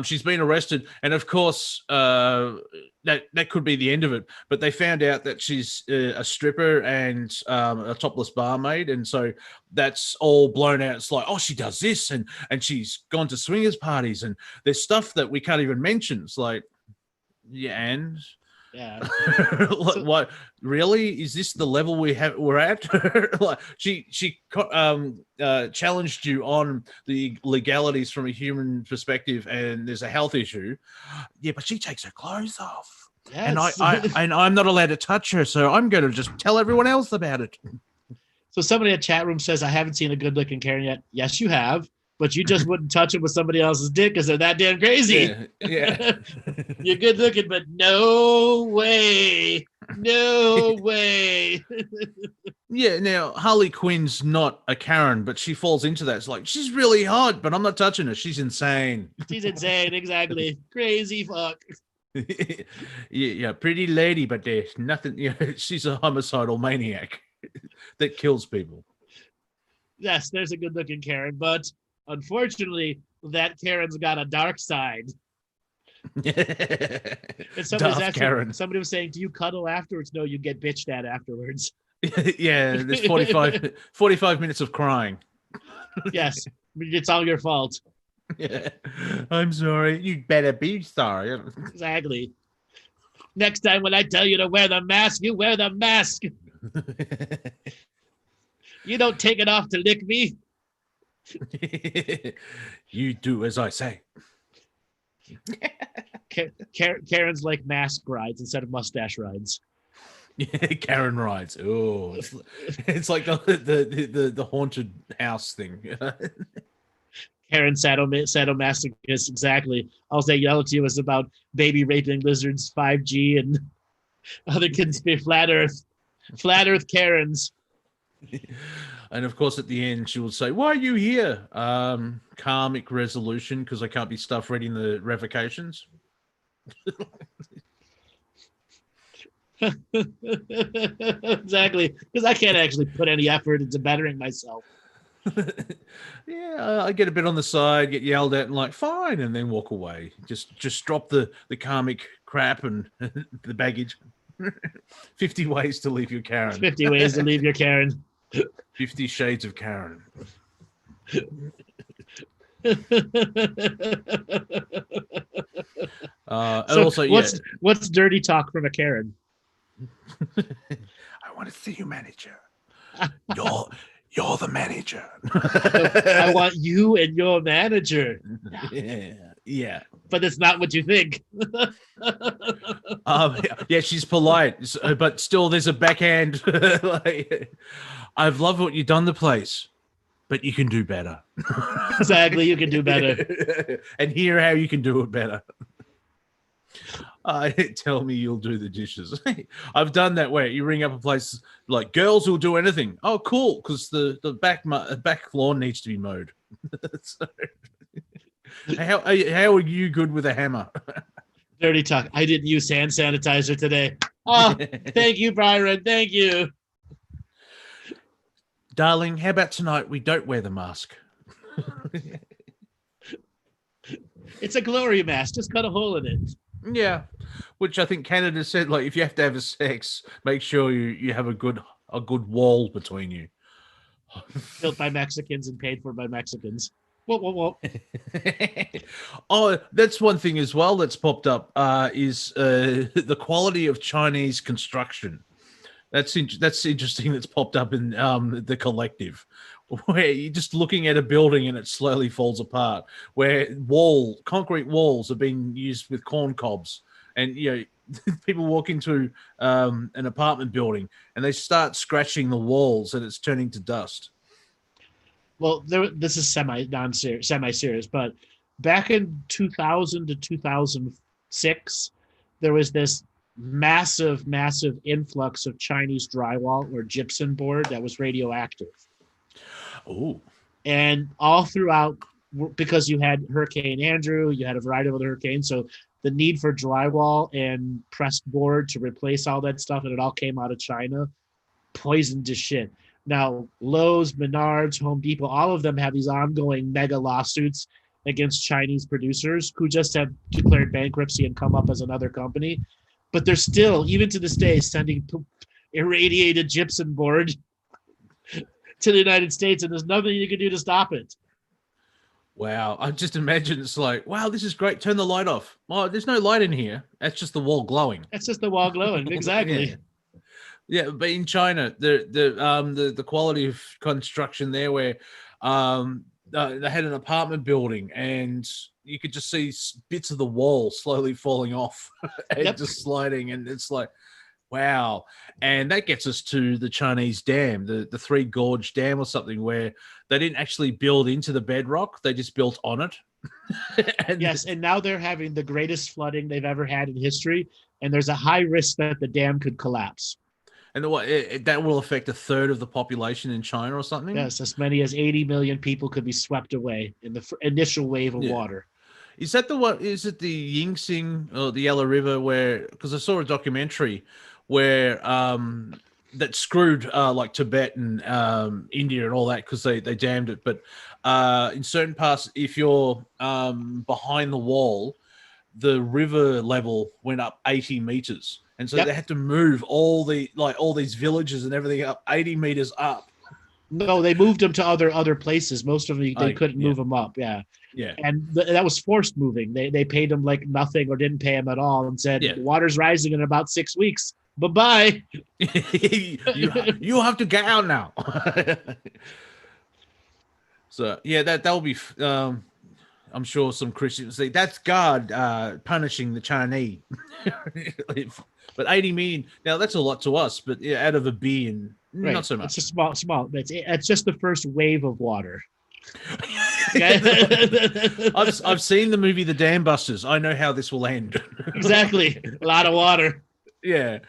She's been arrested, and of course that could be the end of it. But they found out that she's a stripper and a topless barmaid, and so that's all blown out. It's like, oh, she does this, and she's gone to swingers parties, and there's stuff that we can't even mention. It's like, yeah. What really is this the level we're at? Like she challenged you on the legalities from a human perspective, and there's a health issue. Yeah, but she takes her clothes off, and I'm not allowed to touch her, so I'm going to just tell everyone else about it. So somebody in the chat room says, I haven't seen a good looking Karen yet. Yes, you have. but you just wouldn't touch them with somebody else's dick because they're that damn crazy. Yeah. You're good looking, but no way. No way. Yeah, now Harley Quinn's not a Karen, but she falls into that. It's like, she's really hot, but I'm not touching her. She's insane. She's insane, exactly. Crazy fuck. Yeah, pretty lady, but there's nothing. She's a homicidal maniac that kills people. Yes, there's a good looking Karen, but unfortunately, that Karen's got a dark side. And somebody was saying, do you cuddle afterwards? No, you get bitched at afterwards. Yeah, there's 45 minutes of crying. Yes, it's all your fault. Yeah. I'm sorry. You better be sorry. Exactly. Next time when I tell you to wear the mask, you wear the mask. You don't take it off to lick me. You do as I say. Karen's like mask rides instead of mustache rides. Yeah, Karen rides. Oh, it's like the haunted house thing. Karen sadomasochist, exactly. All they yell at you is about baby raping lizards, 5G, and other conspiracy flat Earth Karens. And of course, at the end, she will say, "Why are you here? Karmic resolution, because I can't be stuff reading the revocations." Exactly, because I can't actually put any effort into bettering myself. Yeah, I get a bit on the side, get yelled at, and like, fine, and then walk away. Just drop the karmic crap and the baggage. 50 ways to leave your Karen. 50 ways to leave your Karen. 50 Shades of Karen. And also, what's dirty talk from a Karen? I want to see you, manager. You're the manager. I want you and your manager. Yeah. But it's not what you think. Yeah, she's polite, but still there's a backhand. Like, I've loved what you've done the place, but you can do better. Exactly, you can do better. And hear how you can do it better. Tell me you'll do the dishes. I've done that way. You ring up a place like girls who'll do anything. Oh, cool, because the back lawn needs to be mowed. So, how are you good with a hammer? Dirty talk. I didn't use hand sanitizer today. Oh, thank you, Byron. Thank you. Darling, how about tonight we don't wear the mask? It's a glory mask. Just cut a hole in it. Yeah, which I think Canada said, like, if you have to have a sex, make sure you have a good wall between you. Built by Mexicans and paid for by Mexicans. Whoa. Oh, that's one thing as well that's popped up is the quality of Chinese construction. That's interesting. That's popped up in the collective, where you're just looking at a building and it slowly falls apart. Where concrete walls are being used with corn cobs, and people walk into an apartment building and they start scratching the walls and it's turning to dust. Well, this is semi-serious, but back in 2000 to 2006, there was this massive influx of Chinese drywall or gypsum board that was radioactive. Oh. And all throughout, because you had Hurricane Andrew, you had a variety of other hurricanes, so the need for drywall and pressed board to replace all that stuff, and it all came out of China, poisoned to shit. Now, Lowe's, Menards, Home Depot, all of them have these ongoing mega lawsuits against Chinese producers who just have declared bankruptcy and come up as another company. But they're still, even to this day, sending irradiated gypsum board to the United States, and there's nothing you can do to stop it. Wow. I just imagine it's like, wow, this is great. Turn the light off. Oh, there's no light in here. That's just the wall glowing. That's just the wall glowing. Exactly. Yeah, but in China, the quality of construction there, where they had an apartment building and you could just see bits of the wall slowly falling off and just sliding, and it's like, Wow. And that gets us to the Chinese dam, the Three Gorge Dam or something, where they didn't actually build into the bedrock. They just built on it. Yes, and now they're having the greatest flooding they've ever had in history, and there's a high risk that the dam could collapse. And that will affect a third of the population in China or something? Yes, as many as 80 million people could be swept away in the initial wave of water. Is that the what? Is it the Ying Tsing or the Yellow River where? Because I saw a documentary where that screwed like Tibet and India and all that because they dammed it. But in certain parts, if you're behind the wall, the river level went up 80 meters, and so they had to move all these villages and everything up 80 meters up. No, they moved them to other places. Most of them they couldn't move them up. Yeah. And that was forced moving. They paid them like nothing or didn't pay them at all and said, the water's rising in about 6 weeks. Bye-bye. you have to get out now. So, yeah, that'll be... I'm sure some Christians say, that's God punishing the Chinese. But 80 million... Now, that's a lot to us, but out of a billion, not so much. It's a small. It's just the first wave of water. I've seen the movie The Dam Busters. I know how this will end. Exactly. A lot of water. Yeah.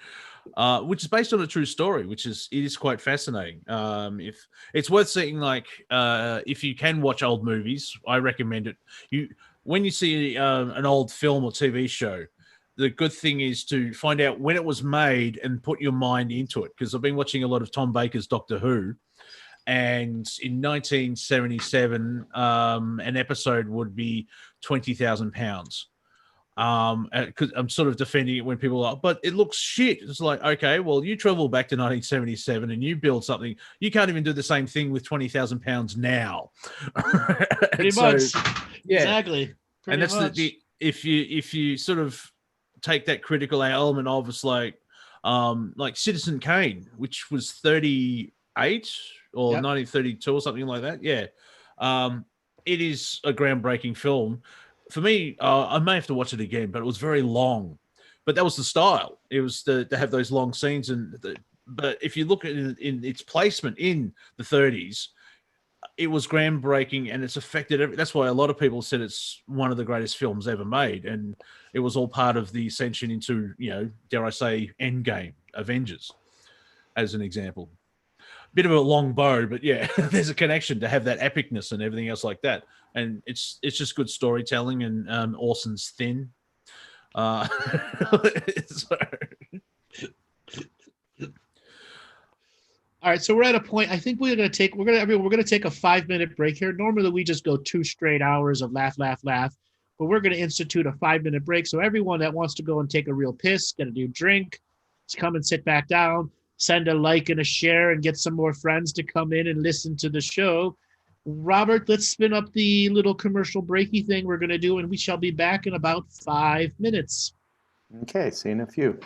Which is based on a true story, it is quite fascinating. If it's worth seeing, if you can watch old movies, I recommend it. When you see an old film or TV show, the good thing is to find out when it was made and put your mind into it. Because I've been watching a lot of Tom Baker's Doctor Who. And in 1977, an episode would be £20,000. Because I'm sort of defending it when people are, but it looks shit. It's like, okay, well, you travel back to 1977 and you build something. You can't even do the same thing with £20,000 now. Pretty much. Yeah, exactly. And that's if you sort of take that critical element of, it's like Citizen Kane, which was 38 or 1932 or something like that. Yeah. It is a groundbreaking film. For me, I may have to watch it again, but it was very long. But that was the style. It was to have those long scenes. But if you look at it in its placement in the 30s, it was groundbreaking, and it's affected that's why a lot of people said it's one of the greatest films ever made. And it was all part of the ascension into, dare I say, Endgame, Avengers, as an example. Bit of a long bow, but yeah, there's a connection to have that epicness and everything else like that. And it's just good storytelling, and Orson's thin. So. All right, so we're at a point. I think we're gonna take a 5-minute break here. Normally we just go 2 straight hours of laugh, but we're gonna institute a 5-minute break. So everyone that wants to go and take a real piss, get a new drink, just come and sit back down, send a like and a share, and get some more friends to come in and listen to the show. Robert, let's spin up the little commercial breaky thing we're going to do, and we shall be back in about 5 minutes. Okay, see you in a few.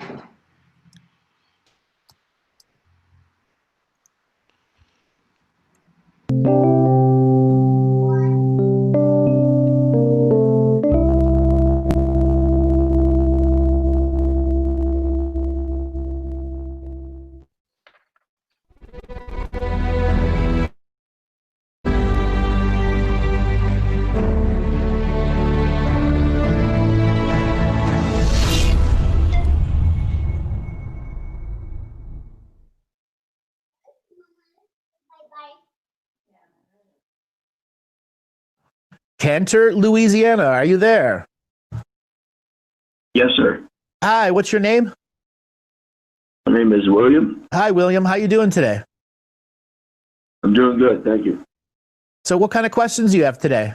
Cantor, Louisiana, are you there? Yes, sir. Hi, what's your name? My name is William. Hi, William. How you doing today? I'm doing good, thank you. So what kind of questions do you have today?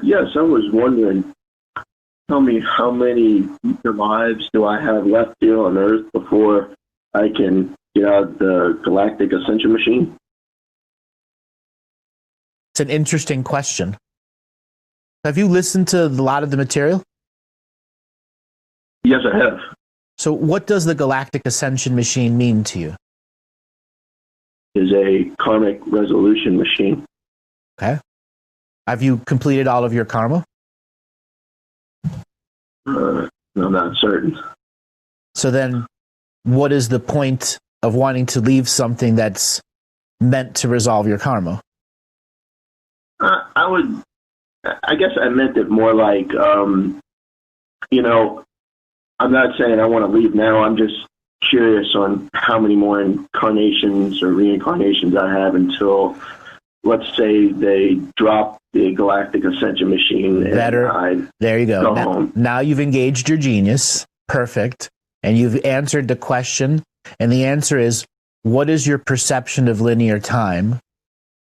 Yes, I was wondering, tell me how many future lives do I have left here on Earth before I can get out the Galactic Ascension machine? It's an interesting question. Have you listened to a lot of the material? Yes, I have. So what does the Galactic Ascension machine mean to you? It's a karmic resolution machine. Okay. Have you completed all of your karma? I'm not certain. So then what is the point of wanting to leave something that's meant to resolve your karma? I guess I meant it more like, you know, I'm not saying I want to leave now. I'm just curious on how many more incarnations or reincarnations I have until, let's say, they drop the Galactic Ascension machine. There you go. Home. Now you've engaged your genius. Perfect. And you've answered the question. And the answer is, what is your perception of linear time?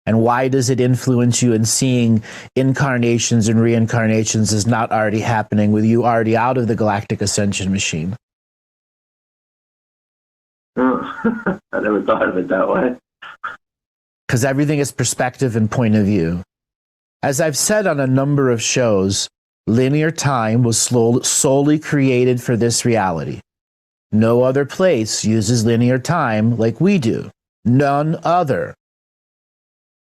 And why does it influence you in seeing incarnations and reincarnations as not already happening with you already out of the Galactic Ascension machine? I never thought of it that way. Because everything is perspective and point of view. As I've said on a number of shows, linear time was solely created for this reality. No other place uses linear time like we do. None other.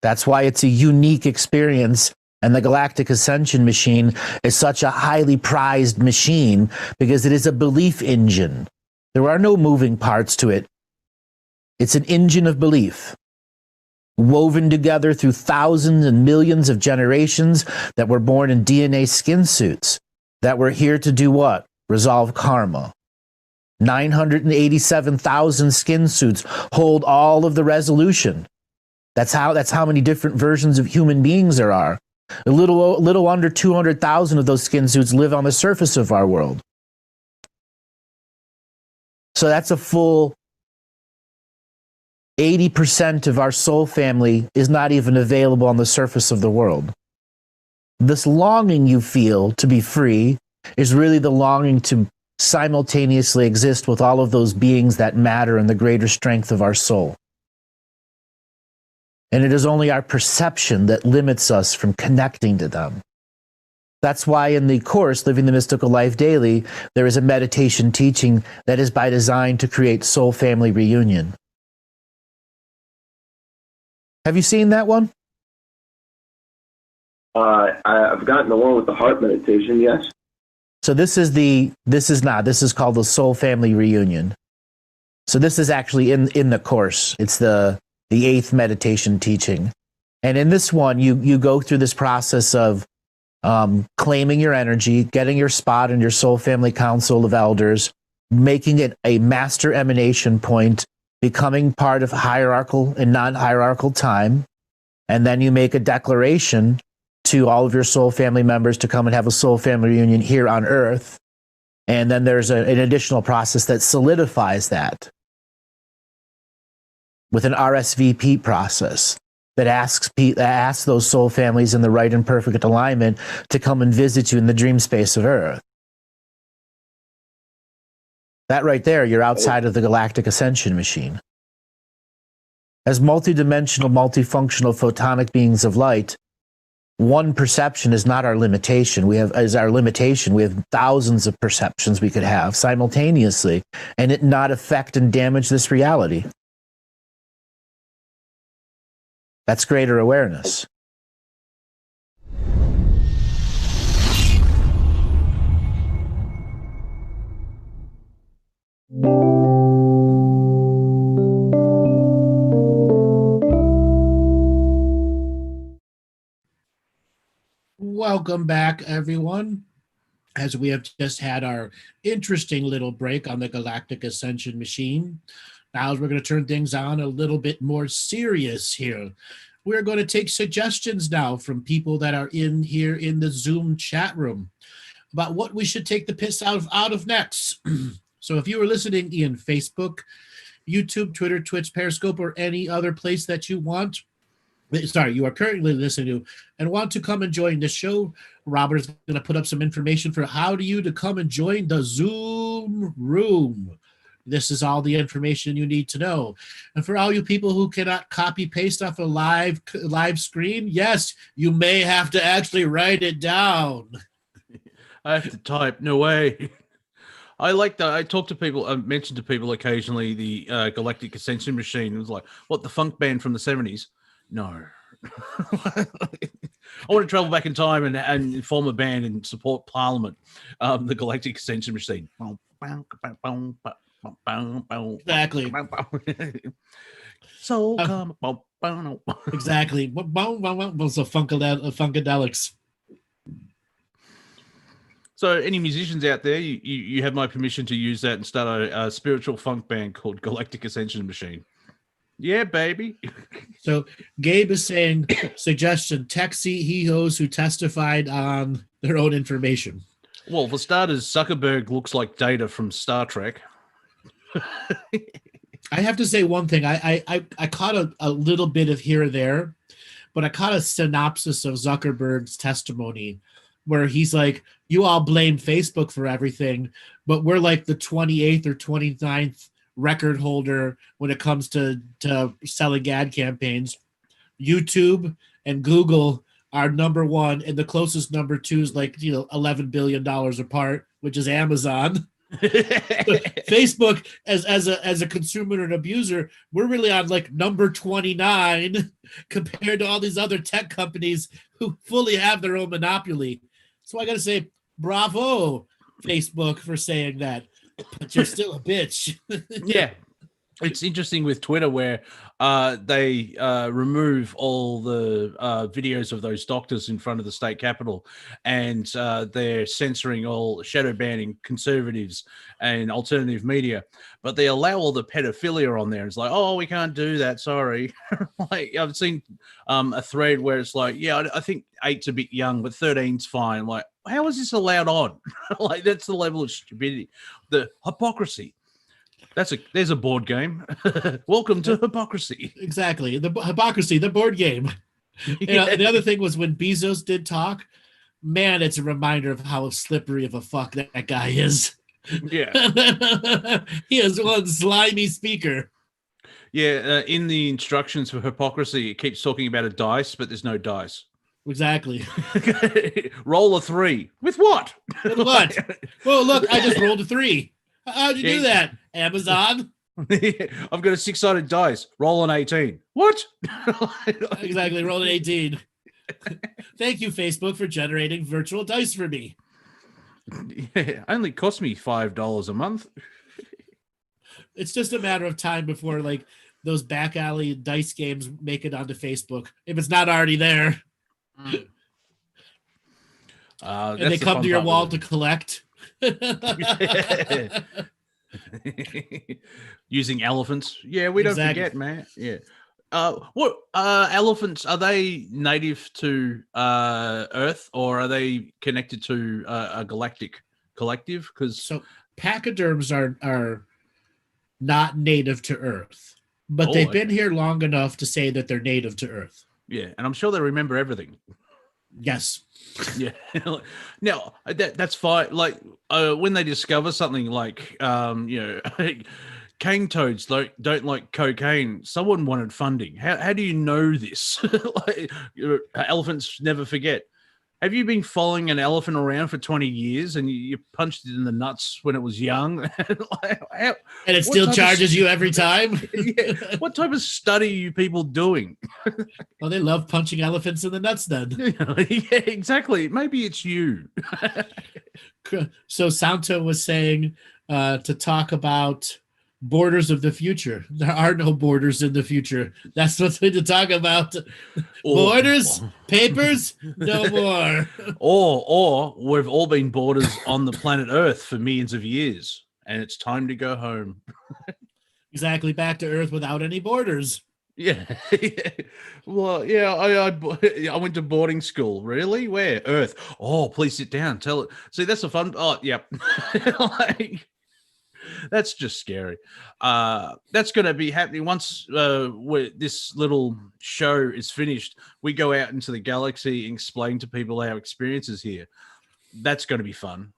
That's why it's a unique experience, and the Galactic Ascension machine is such a highly prized machine because it is a belief engine. There are no moving parts to it. It's an engine of belief, woven together through thousands and millions of generations that were born in DNA skin suits, that were here to do what? Resolve karma. 987,000 skin suits hold all of the resolution. That's how many different versions of human beings there are. A little under 200,000 of those skin suits live on the surface of our world. So that's a full 80% of our soul family is not even available on the surface of the world. This longing you feel to be free is really the longing to simultaneously exist with all of those beings that matter in the greater strength of our soul. And it is only our perception that limits us from connecting to them. That's why in the course, Living the Mystical Life Daily, there is a meditation teaching that is by design to create soul family reunion. Have you seen that one? I've gotten the one with the heart meditation, yes. So this is called the Soul Family Reunion. So this is actually in the course. It's the 8th meditation teaching. And in this one, you go through this process of claiming your energy, getting your spot in your soul family council of elders, making it a master emanation point, becoming part of hierarchical and non-hierarchical time. And then you make a declaration to all of your soul family members to come and have a soul family reunion here on Earth. And then there's an additional process that solidifies that with an RSVP process that asks those soul families in the right and perfect alignment to come and visit you in the dream space of Earth. That right there, you're outside of the Galactic Ascension machine. As multidimensional, multifunctional photonic beings of light, one perception is not our limitation. We have thousands of perceptions we could have simultaneously, and it not affect and damage this reality. That's greater awareness. Welcome back, everyone. As we have just had our interesting little break on the Galactic Ascension machine, now we're going to turn things on a little bit more serious here. We're going to take suggestions now from people that are in here in the Zoom chat room about what we should take the piss out of next. So if you are listening in Facebook, YouTube, Twitter, Twitch, Periscope, or any other place that you are currently listening to and want to come and join the show, Robert is going to put up some information for how to come and join the Zoom room. This is all the information you need to know. And for all you people who cannot copy paste off a live screen, yes, you may have to actually write it down. I have to type. No way. I like that. I talk to people. I mention to people occasionally the Galactic Ascension machine. It was like, what, the funk band from the 70s? No. I want to travel back in time and form a band and support Parliament. The Galactic Ascension machine. Exactly. So come. Exactly. So Funkadelics. So, any musicians out there, you have my permission to use that and start a spiritual funk band called Galactic Ascension Machine. Yeah, baby. So Gabe is saying, suggestion, tech CEOs who testified on their own information. Well, for starters, Zuckerberg looks like Data from Star Trek. I have to say one thing. I caught a little bit of here or there, but I caught a synopsis of Zuckerberg's testimony where he's like, you all blame Facebook for everything, but we're like the 28th or 29th record holder when it comes to selling ad campaigns. YouTube and Google are number one, and the closest number two is like, $11 billion apart, which is Amazon. Facebook, as a consumer and abuser, we're really on like number 29 compared to all these other tech companies who fully have their own monopoly. So I got to say, bravo, Facebook, for saying that. But you're still a bitch. Yeah. It's interesting with Twitter where they remove all the videos of those doctors in front of the state capitol, and they're censoring all, shadow banning conservatives and alternative media, but they allow all the pedophilia on there. It's like, oh, we can't do that. Sorry. Like I've seen a thread where it's like, yeah, I think 8's a bit young, but 13's fine. Like, how is this allowed on? Like, that's the level of stupidity, the hypocrisy. There's a board game. Welcome to Hypocrisy. Exactly. The Hypocrisy, the board game. Yeah. The other thing was when Bezos did talk, man, it's a reminder of how slippery of a fuck that guy is. Yeah. He is one slimy speaker. Yeah. In the instructions for Hypocrisy, it keeps talking about a dice, but there's no dice. Exactly. Roll a 3. With what? With what? Well, look, I just rolled a 3. How'd you do that? Amazon? I've got a 6-sided dice. Roll an 18. What? Exactly. Roll an 18. Thank you, Facebook, for generating virtual dice for me. Yeah, only cost me $5 a month. It's just a matter of time before like those back alley dice games make it onto Facebook. If it's not already there. And they come to your wall to collect. Using elephants. Yeah, we don't forget, man. Yeah. What elephants, are they native to Earth, or are they connected to a galactic collective? Because so pachyderms are not native to Earth, but they've been here long enough to say that they're native to Earth. Yeah, and I'm sure they remember everything. Yes. Yeah. Now that's fine. Like when they discover something like cane toads don't like cocaine, someone wanted funding. How do you know this? Like, elephants never forget. Have you been following an elephant around for 20 years and you punched it in the nuts when it was young? And it still charges you every time? Yeah. What type of study are you people doing? Well, they love punching elephants in the nuts then. Yeah, exactly. Maybe it's you. So Santo was saying to talk about borders of the future. There are no borders in the future. That's what's going to talk about. Borders, papers, no more. Or we've all been borders on the planet Earth for millions of years, and it's time to go home. Exactly, back to Earth without any borders. Yeah. Well, yeah, I went to boarding school. Really? Where? Earth. Oh, please sit down. Tell it. See, that's the fun. Oh, yep. Like, that's just scary. That's going to be happening once this little show is finished. We go out into the galaxy and explain to people our experiences here. That's going to be fun.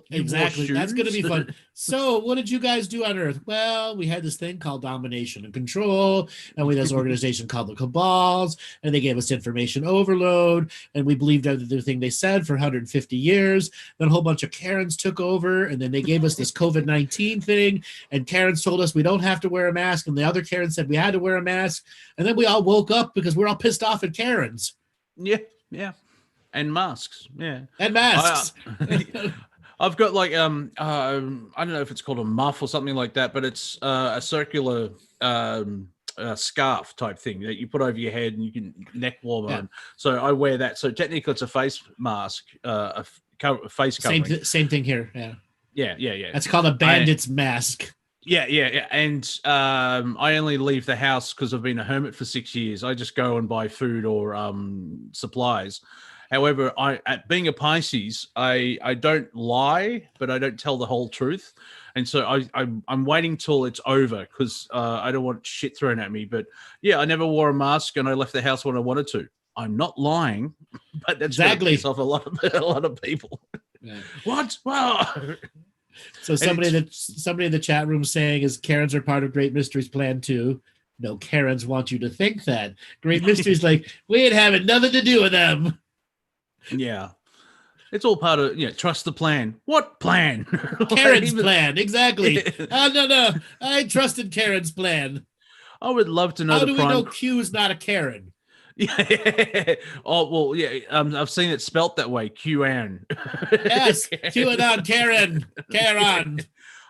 Exactly. That's going to be fun. So what did you guys do on Earth? Well, we had this thing called domination and control, and we had this organization called the Cabals, and they gave us information overload, and we believed everything they said for 150 years. Then a whole bunch of Karens took over, and then they gave us this COVID-19 thing, and Karens told us we don't have to wear a mask, and the other Karens said we had to wear a mask, and then we all woke up because we're all pissed off at Karens. Yeah. And masks, yeah. And masks. I've got like I don't know if it's called a muff or something like that, but it's a circular scarf type thing that you put over your head and you can neck warmer. Yeah. On. So I wear that. So technically, it's a face mask, a face covering. Same thing here. Yeah. Yeah. That's called a bandit's mask. Yeah. And I only leave the house because I've been a hermit for 6 years. I just go and buy food or supplies. However, being a Pisces, I don't lie, but I don't tell the whole truth. And so I'm waiting till it's over because I don't want shit thrown at me. But yeah, I never wore a mask and I left the house when I wanted to. I'm not lying, but that's exactly piss off a lot of people. Yeah. What? Wow. So somebody in the chat room saying is Karens are part of Great Mysteries Plan 2. No, Karens want you to think that. Great Mysteries like, we ain't having nothing to do with them. Yeah. It's all part of, trust the plan. What plan? Karen's plan, exactly. No. I trusted Karen's plan. I would love to know How the do we know Q is not a Karen? Yeah. Oh, well, yeah. I've seen it spelt that way. QAnon. Yes. QAnon, Karen.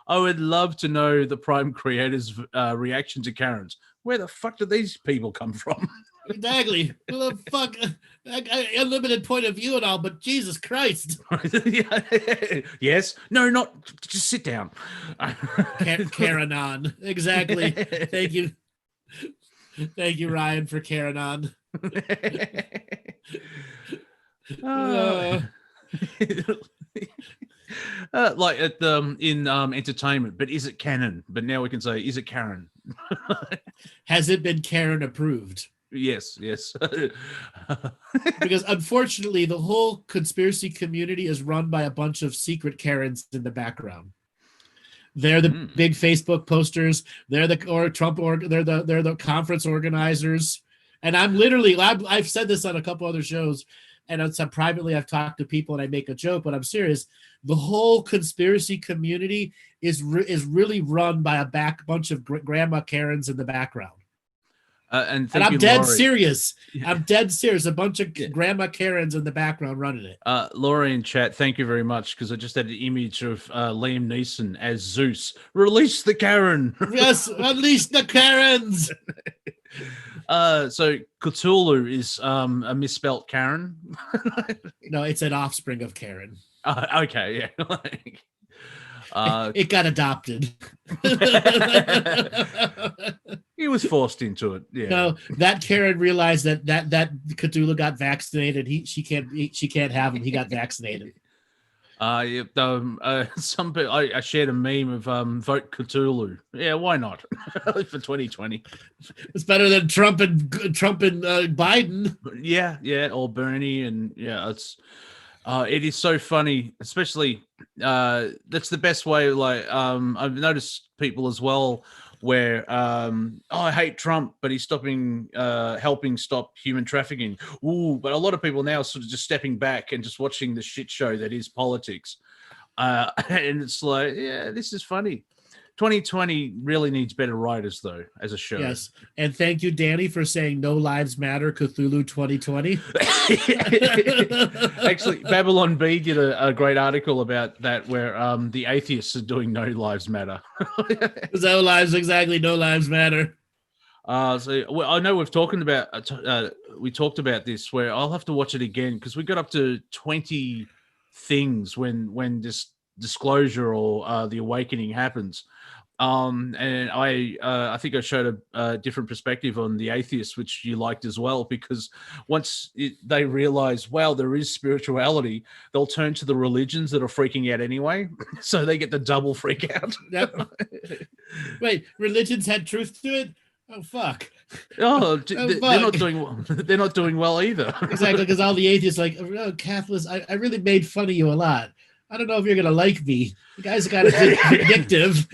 I would love to know the Prime Creator's reaction to Karens. Where the fuck did these people come from? Exactly. Well, the fuck. Unlimited point of view and all, but Jesus Christ. Yes. No, not. Just sit down. Karen on. Exactly. Thank you. Thank you, Ryan, for Karen on. Like at in entertainment, but is it canon? But now we can say, is it Karen? Has it been Karen approved? Yes. Because unfortunately, the whole conspiracy community is run by a bunch of secret Karens in the background. They're the big Facebook posters. They're the they're the conference organizers. And I've said this on a couple other shows, and privately I've talked to people and I make a joke, but I'm serious. The whole conspiracy community is really run by a bunch of grandma Karens in the background. And I'm dead serious. Yeah. I'm dead serious. A bunch of grandma Karens in the background running it. Laurie in chat, thank you very much, because I just had an image of Liam Neeson as Zeus. Release the Karen. Yes, unleash the Karens. So Cthulhu is a misspelt Karen. No, it's an offspring of Karen. Okay, yeah. It got adopted. He was forced into it. Yeah. No, that Karen realized that Cthulhu got vaccinated. She can't have him. He got vaccinated. Some people, I shared a meme of vote Cthulhu. Yeah, why not? For 2020. It's better than Trump and Biden. Yeah, or Bernie, and yeah, it is so funny, especially that's the best way. Like I've noticed people as well where I hate Trump, but he's helping stop human trafficking. Ooh, but a lot of people now are sort of just stepping back and just watching the shit show that is politics. And it's like, yeah, this is funny. 2020 really needs better writers, though, as a show. Yes. And thank you, Danny, for saying No Lives Matter, Cthulhu 2020. Actually, Babylon B did a great article about that where the atheists are doing No Lives Matter. No lives, exactly. No Lives Matter. So I know we talked about this where I'll have to watch it again because we got up to 20 things when this disclosure or the awakening happens. And I think I showed a different perspective on the atheists, which you liked as well, because once they realize, wow, there is spirituality, they'll turn to the religions that are freaking out anyway. So they get the double freak out. Yep. Wait, religions had truth to it? Oh, fuck. They're not doing well. They're not doing well either. Exactly, because all the atheists like, oh, Catholics, I really made fun of you a lot. I don't know if you're gonna like me. You guys are kind of vindictive.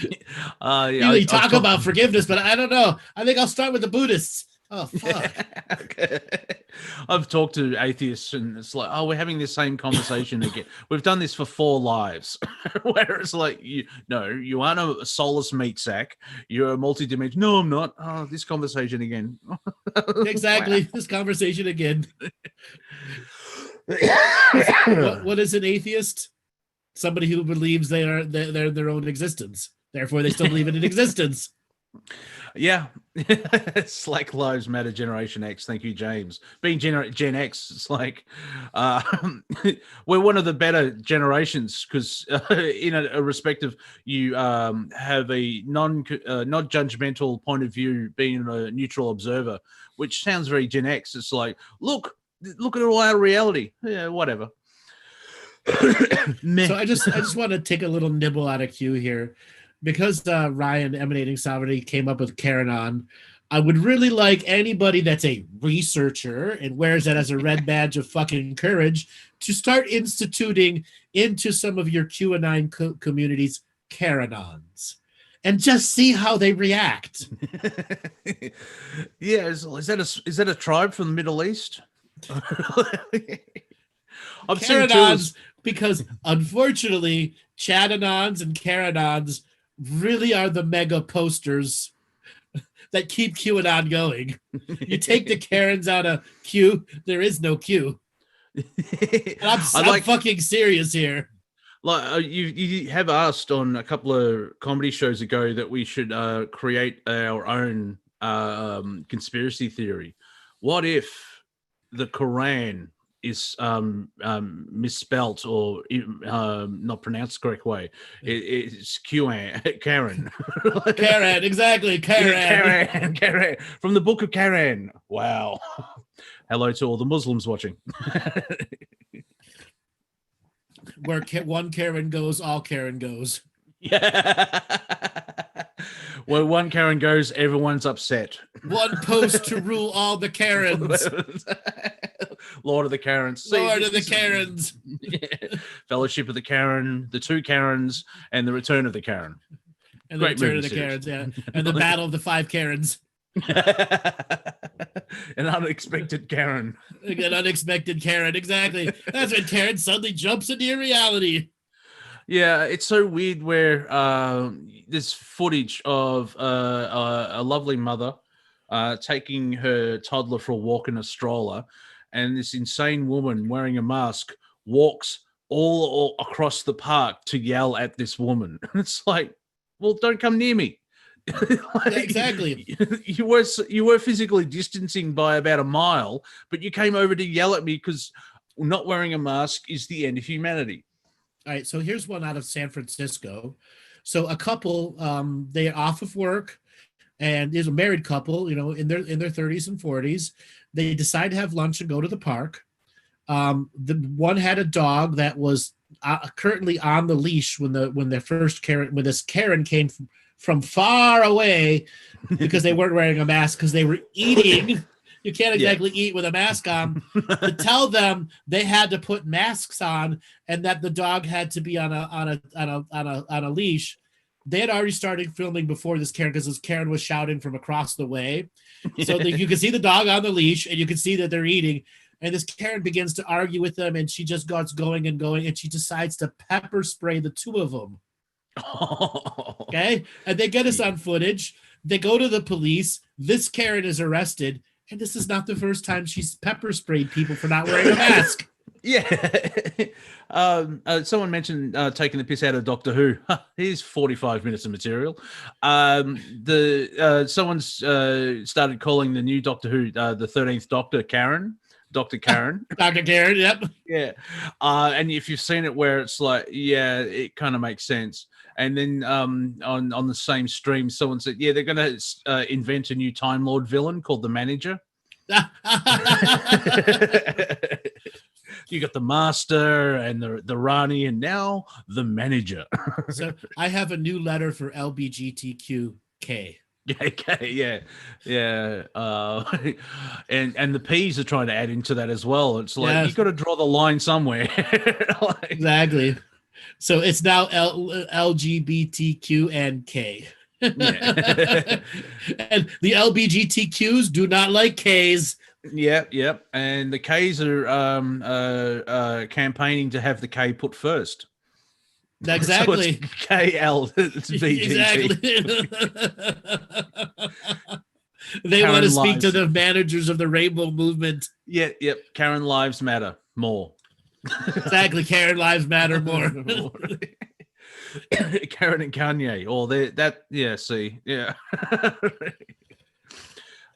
You talk about forgiveness, but I don't know. I think I'll start with the Buddhists. Oh, fuck. I've talked to atheists, and it's like, oh, we're having this same conversation again. We've done this for 4 lives. Where it's like, you aren't a soulless meat sack. You're a multi-dimensional. No, I'm not. Oh, this conversation again. Exactly. Wow. This conversation again. What is an atheist? somebody who believes they're their own existence. Therefore, they still believe in an existence. Yeah. Slack Lives Matter Generation X. Thank you, James. Being Gen X, it's like we're one of the better generations because in a respect of you have a not judgmental point of view, being a neutral observer, which sounds very Gen X. It's like, look at all our reality. Yeah, whatever. So I just want to take a little nibble out of Q here. Because Ryan, Emanating Sovereignty, came up with Karen, I would really like anybody that's a researcher and wears that as a red badge of fucking courage to start instituting into some of your QAnon communities Karenons and just see how they react. Yeah, is that a tribe from the Middle East? I've seen Karenons, because unfortunately, Chadanons and Karenons really are the mega posters that keep QAnon going. You take the Karens out of Q, there is no Q. I'm fucking serious here. Like you have asked on a couple of comedy shows ago that we should create our own conspiracy theory. What if the Quran is misspelt or not pronounced the correct way? It's Karen. Karen, exactly. Karen from the book of Karen. Wow. Hello to all the Muslims watching. Where one Karen goes, all Karen goes. Yeah. Where one Karen goes, everyone's upset. One post to rule all the Karens. Lord of the Karens. Lord of the Karens. Yeah. Fellowship of the Karen, the two Karens, and the Return of the Karen. And the Return of the Karens, yeah. And the Battle of the Five Karens. An unexpected Karen. An unexpected Karen, exactly. That's when Karen suddenly jumps into your reality. Yeah, it's so weird where there's footage of a lovely mother taking her toddler for a walk in a stroller, and this insane woman wearing a mask walks all across the park to yell at this woman. It's like, well, don't come near me. Like, exactly. You were physically distancing by about a mile, but you came over to yell at me because not wearing a mask is the end of humanity. All right, so here's one out of San Francisco. So a couple, they're off of work, and there's a married couple, in their 30s and 40s. They decide to have lunch and go to the park. The one had a dog that was currently on the leash when this Karen came from far away because they weren't wearing a mask because they were eating. You can't exactly eat with a mask on. To tell them they had to put masks on and that the dog had to be on a leash. They had already started filming before this Karen because this Karen was shouting from across the way. So you can see the dog on the leash and you can see that they're eating. And this Karen begins to argue with them, and she just goes going and going, and she decides to pepper spray the two of them. Okay, and they get us on footage. They go to the police. This Karen is arrested. And this is not the first time she's pepper sprayed people for not wearing a mask. Yeah. Someone mentioned taking the piss out of Doctor Who. Here's 45 minutes of material. Someone's started calling the new Doctor Who the 13th Doctor Karen. Dr. Karen. Dr. Karen, yep. Yeah. And if you've seen it where it's like, yeah, it kind of makes sense. And then on the same stream, someone said, yeah, they're going to invent a new Time Lord villain called the Manager. You got the Master and the Rani, and now the Manager. So I have a new letter for LBGTQK. Yeah. And the P's are trying to add into that as well. It's like, you got to draw the line somewhere. Exactly. So it's now LGBTQ and K. Yeah. And the LBGTQs do not like Ks. Yep. And the Ks are campaigning to have the K put first. Exactly. So it's KL. It's BGT. Exactly. They want to speak to the managers of the Rainbow Movement. Yep. Karen lives matter more. Exactly. Karen lives matter more. Karen and Kanye, or that. Yeah, see, yeah.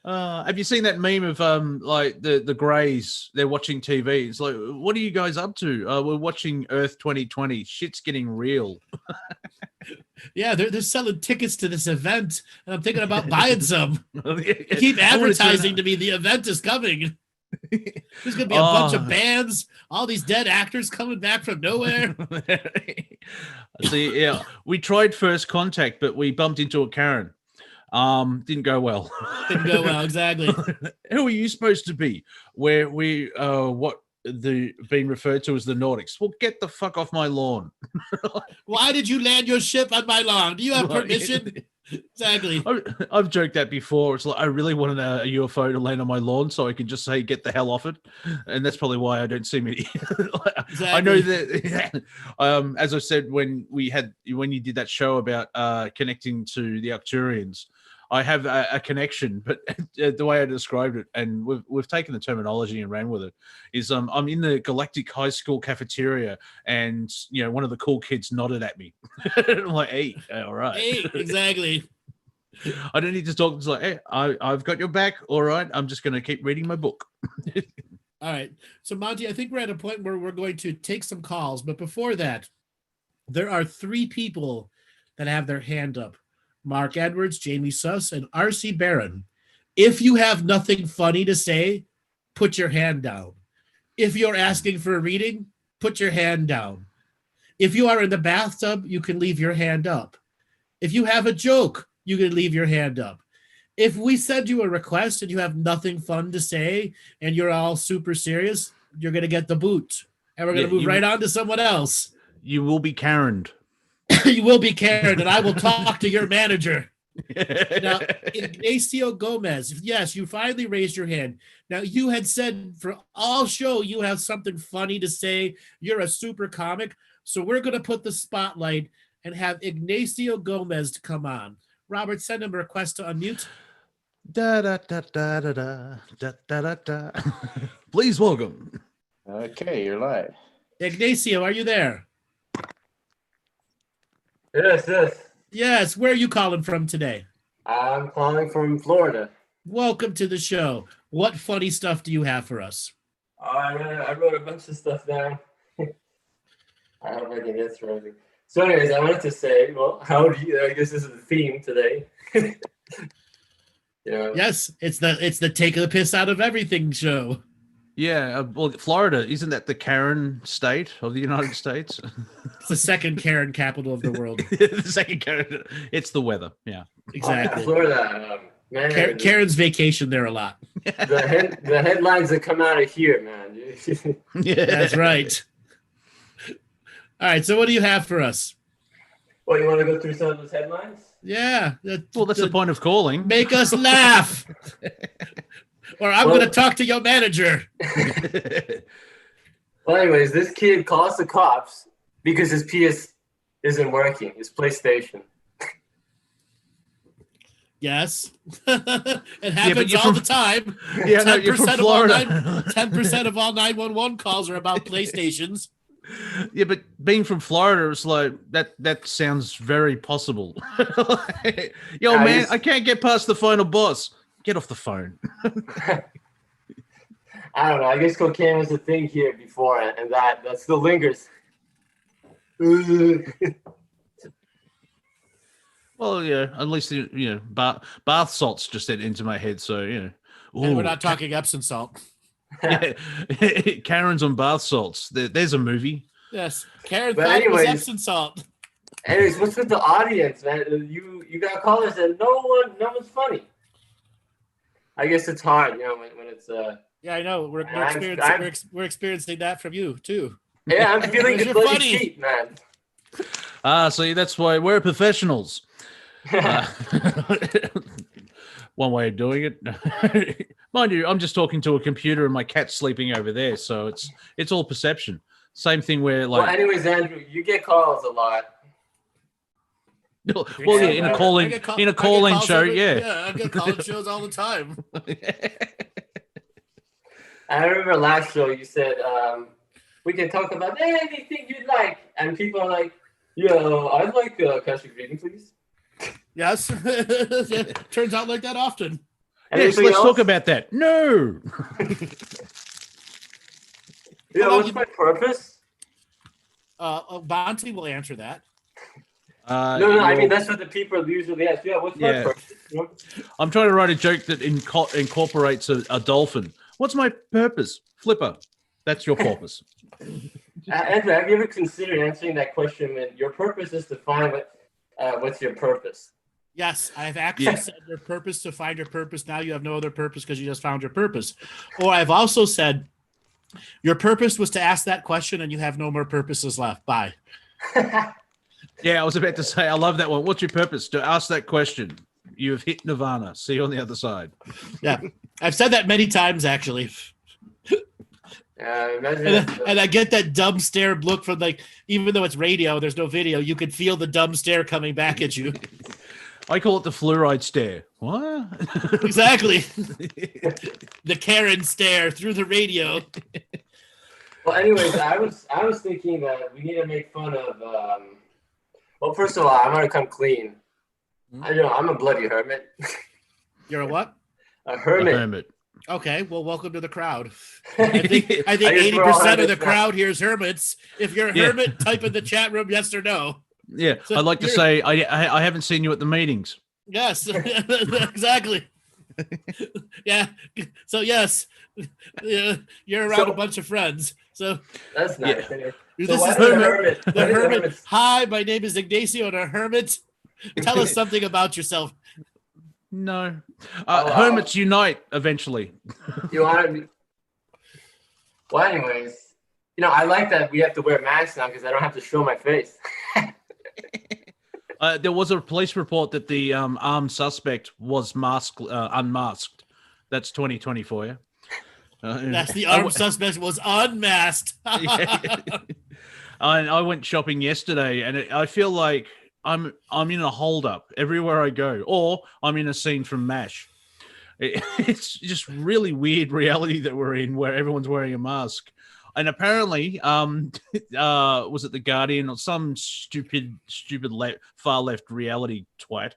Have you seen that meme of like the Greys? They're watching TV. It's like, what are you guys up to? We're watching Earth 2020. Shit's getting real. Yeah, they're selling tickets to this event, and I'm thinking about buying some. Yeah. They keep advertising to me the event is coming. There's gonna be a bunch of bands, all these dead actors coming back from nowhere. See, yeah, we tried First Contact, but we bumped into a Karen. Didn't go well. Didn't go well, exactly. Who are you supposed to be? Where we being referred to as the Nordics. Well, get the fuck off my lawn. Why did you land your ship on my lawn? Do you have permission? Exactly. I've joked that before. It's like, I really wanted a UFO to land on my lawn so I could just say, get the hell off it. And that's probably why I don't see many. Exactly. I know that, as I said, when you did that show about connecting to the Arcturians, I have a connection, but the way I described it, and we've taken the terminology and ran with it, is I'm in the Galactic High School cafeteria, and one of the cool kids nodded at me. I'm like, hey, all right. Hey, exactly. I don't need to talk. It's like, hey, I've got your back. All right, I'm just going to keep reading my book. All right. So, Monty, I think we're at a point where we're going to take some calls, but before that, there are 3 people that have their hand up. Mark Edwards, Jamie Suss, and R.C. Barron. If you have nothing funny to say, put your hand down. If you're asking for a reading, put your hand down. If you are in the bathtub, you can leave your hand up. If you have a joke, you can leave your hand up. If we send you a request and you have nothing fun to say and you're all super serious, you're going to get the boot. And we're going to move right on to someone else. You will be Karened. You will be Karen, and I will talk to your manager. Now, Ignacio Gomez, yes, you finally raised your hand. Now, you had said for all show you have something funny to say. You're a super comic. So we're going to put the spotlight and have Ignacio Gomez to come on. Robert, send him a request to unmute. Da, da, da, da, da, da, da, da, da. Please welcome. Okay, you're live. Ignacio, are you there? Yes. Yes, where are you calling from today? I'm calling from Florida. Welcome to the show. What funny stuff do you have for us? I wrote a bunch of stuff down. I hope I can get through everything. So anyways, I wanted to say, well, how do you, I guess this is the theme today. Yes, it's the take the piss out of everything show. Yeah, well, Florida, isn't that the Karen state of the United States? It's the second Karen capital of the world. The second Karen. It's the weather. Yeah, exactly. Florida, man. Karen's vacation there a lot. The headlines that come out of here, man. Yeah, that's right. All right, so what do you have for us? Well, you want to go through some of those headlines? Yeah. That's the point of calling. Make us laugh. Or I'm going to talk to your manager. Well, anyways, this kid calls the cops because his PS isn't working, his PlayStation. Yes. It happens all the time. Yeah, 10% you're from Florida. 10% of all 911 calls are about PlayStations. Yeah, but being from Florida, it's like that sounds very possible. Yo, man, I can't get past the final boss. Get off the phone. I don't know. I guess cocaine was a thing here before, and that still lingers. Well, yeah. At least bath salts just entered into my head. So and we're not talking Epsom salt. Yeah. Karen's on bath salts. There's a movie. Yes, Karen thought it was Epsom salt. Anyways, what's with the audience, man? You got callers and no one's funny. I guess it's hard, when it's Yeah, I know. We're experiencing that from you too. Yeah, I'm feeling bloody cheap, man. See, that's why we're professionals. One way of doing it. Mind you, I'm just talking to a computer and my cat's sleeping over there, so it's all perception. Same thing where like. Well, anyways, Andrew, you get calls a lot. Well, yeah, in a call-in show, Yeah, I get call-in shows all the time. I remember last show you said we can talk about anything you like. And people are like, yeah, I'd like a Akashic reading, please. Yes. Turns out like that often. Yes, let's talk about that. No. Yeah, what's my purpose? Bonte will answer that. No, I mean, that's what the people usually ask. Yeah, what's my purpose? You know? I'm trying to write a joke that incorporates a dolphin. What's my purpose? Flipper. That's your purpose. Andrew, have you ever considered answering that question when your purpose is to find what's your purpose? Yes, I've actually said your purpose to find your purpose. Now you have no other purpose because you just found your purpose. Or I've also said your purpose was to ask that question and you have no more purposes left. Bye. Yeah, I was about to say, I love that one. What's your purpose? To ask that question. You have hit nirvana. See you on the other side. Yeah, I've said that many times, actually. And I get that dumb stare look from, like, even though it's radio, there's no video, you can feel the dumb stare coming back at you. I call it the fluoride stare. What? Exactly. The Karen stare through the radio. Well, anyways, I was thinking that we need to make fun of. Well, first of all, I'm gonna come clean. I'm a bloody hermit. You're a what? A hermit. A hermit. Okay, well, welcome to the crowd. I think 80% of the crowd here is hermits. If you're a hermit, type in the chat room yes or no. Yeah, so I'd like to say I haven't seen you at the meetings. Yes, exactly. Yeah, so yes, you're around a bunch of friends. So that's nice. Yeah. This is the hermit. Hi, my name is Ignacio, the hermit. Tell us something about yourself. No, hermits unite eventually. You want to? Well, anyways, I like that we have to wear masks now because I don't have to show my face. There was a police report that the armed suspect was unmasked. That's 2020 for you. That's the armed suspect was unmasked. I went shopping yesterday, and I feel like I'm in a holdup everywhere I go, or I'm in a scene from MASH. It's just really weird reality that we're in, where everyone's wearing a mask. And apparently, was it The Guardian or some stupid far left reality twat?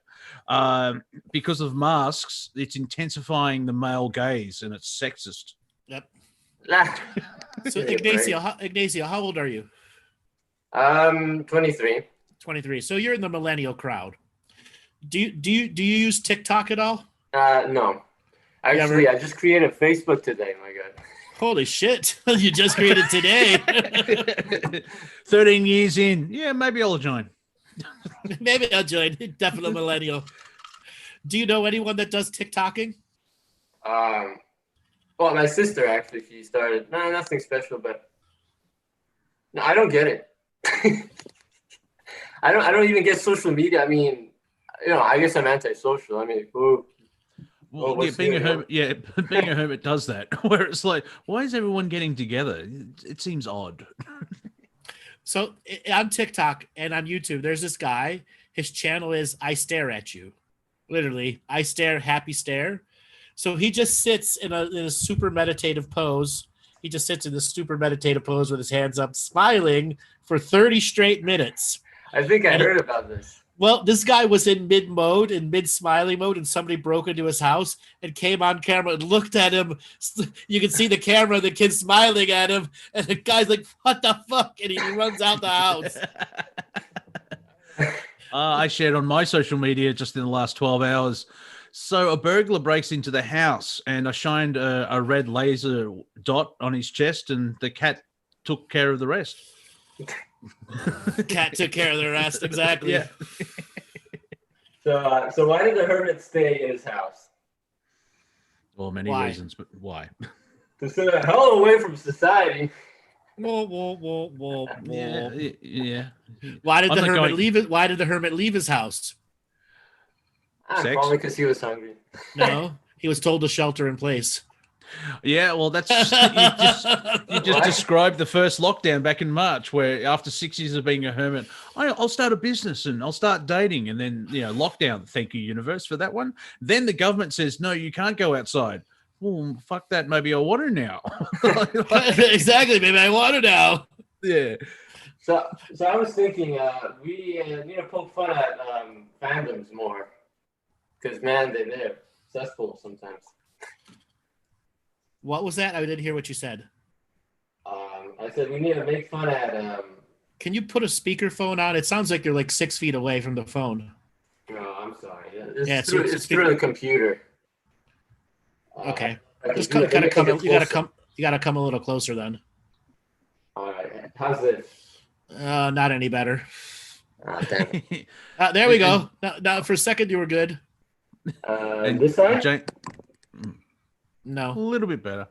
Because of masks, it's intensifying the male gaze, and it's sexist. Yep. So Ignacio, how old are you? 23. 23. So you're in the millennial crowd. Do you use TikTok at all? No. Actually, I just created Facebook today. My God. Holy shit. You just created today. 13 years in. Yeah, maybe I'll join. Maybe I'll join. Definitely millennial. Do you know anyone that does TikToking? Well, my sister, actually, she started. No, nothing special, but no, I don't get it. I don't even get social media. I mean, I guess I'm antisocial. I mean, being a hermit does that, where it's like, why is everyone getting together? It seems odd. So on TikTok and on YouTube, there's this guy. His channel is I Stare at You. Literally, I stare, happy stare. So he just sits in a super meditative pose. He just sits in this super meditative pose with his hands up, smiling for 30 straight minutes. I think I heard about this. Well, this guy was in mid-smiling mode, and somebody broke into his house and came on camera and looked at him. You can see the camera, the kid smiling at him, and the guy's like, what the fuck? And he runs out the house. I shared on my social media just in the last 12 hours. So a burglar breaks into the house, and I shined a red laser dot on his chest, and the cat took care of the rest. Cat took care of the rest, exactly. Yeah. So why did the hermit stay in his house? Well, many reasons, but why? To stay the hell away from society. Whoa. Yeah. Why did the hermit leave his house? Probably because he was hungry. No, he was told to shelter in place. Yeah, well, that's you just described the first lockdown back in March, where after 6 years of being a hermit, I'll start a business and I'll start dating, and then lockdown. Thank you, universe, for that one. Then the government says no, you can't go outside. well, fuck that. Maybe I want to now. Exactly. Maybe I want to now. Yeah. So I was thinking we need to poke fun at fandoms more, because man, they're cesspool sometimes. What was that? I didn't hear what you said. I said we need to make fun at. Can you put a speakerphone on? It sounds like you're like 6 feet away from the phone. No, I'm sorry. It's Through the computer. Okay. Just You kind of come. You gotta come a little closer then. All right. How's this? Not any better. Damn it. There we go. Now, for a second, you were good. This side? James, a No. little bit better.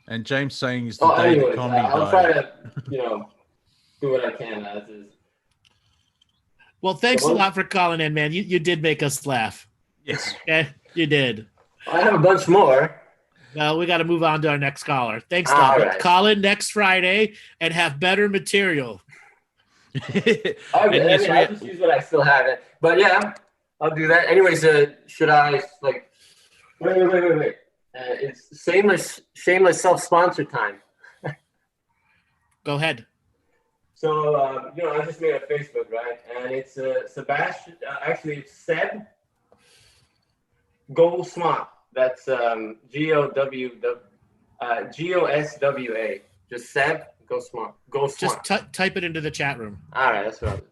And James saying is the Oh, day anyways, the comedy I'll died. try to, do what I can. Well, thanks a lot for calling in, man. You did make us laugh. Yes. Okay, you did. I have a bunch more. Well, we got to move on to our next caller. Thanks, All Doug. right. Call in next Friday and have better material. Okay, I just use what I still have. But yeah, I'll do that. Anyways, should I wait. It's shameless self-sponsor time. Go ahead. So, I just made a Facebook, right? And it's Sebastian, actually it's Seb Goldsma. That's Goswa. Just Seb Goldsma. Just type it into the chat room. All right, that's what I'll do.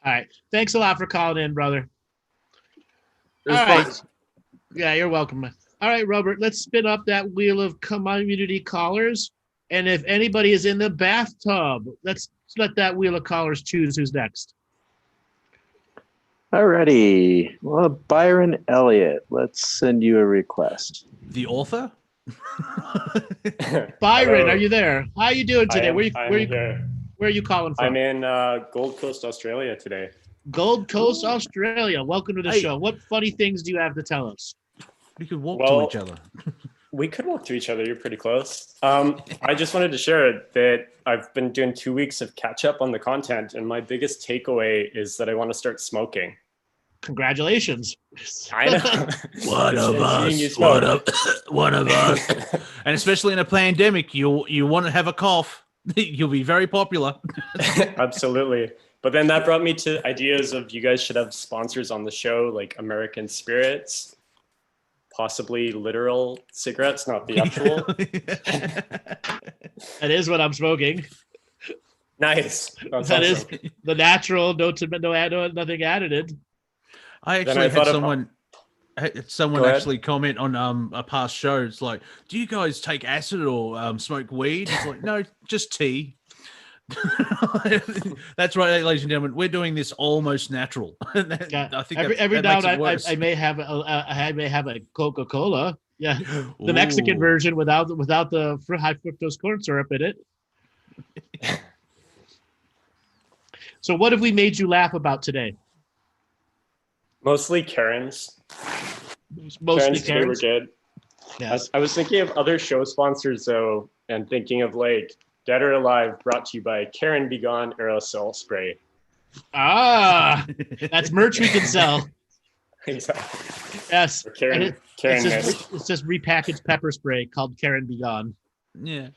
All right. Thanks a lot for calling in, brother. It was All fun. right. Yeah, you're welcome. All right, Robert, let's spin up that wheel of community callers. And if anybody is in the bathtub, let's let that wheel of callers choose who's next. Alrighty. Well, Byron Elliott, let's send you a request. The author? Byron, Hello. are you there? How are you doing today? I'm Where are you calling from? I'm in Gold Coast, Australia today. Gold Coast, Australia. Welcome to the show. What funny things do you have to tell us? We could walk Well, to each other. We could walk to each other. You're pretty close. I just wanted to share that I've been doing 2 weeks of catch up on the content, and my biggest takeaway is that I want to start smoking. Congratulations. I know. One of Seeing you us. smoke. One of us. And especially in a pandemic, you want to have a cough. You'll be very popular. Absolutely. But then that brought me to ideas of you guys should have sponsors on the show, like American Spirits, possibly literal cigarettes, not the actual. That is what I'm smoking. Nice. That's That awesome. is the natural, nothing added. I Then actually I thought had someone Go ahead. actually comment on a past show. It's like, do you guys take acid or smoke weed? It's like, no, just tea. That's right, ladies and gentlemen. We're doing this almost natural. Yeah. I think Every that now makes and it worse. I may have a Coca-Cola. Yeah, the Mexican Ooh. version without the high fructose corn syrup in it. So, what have we made you laugh about today? Mostly Karens. Mostly Karens today were Karens. good. Yes. I was thinking of other show sponsors though, and thinking of like Dead or Alive, brought to you by Karen Be Gone aerosol spray. Ah, that's merch we can sell. Exactly. Yes. Or Karen, And Karen it's Mist. just repackaged pepper spray called Karen Be Gone. Yeah.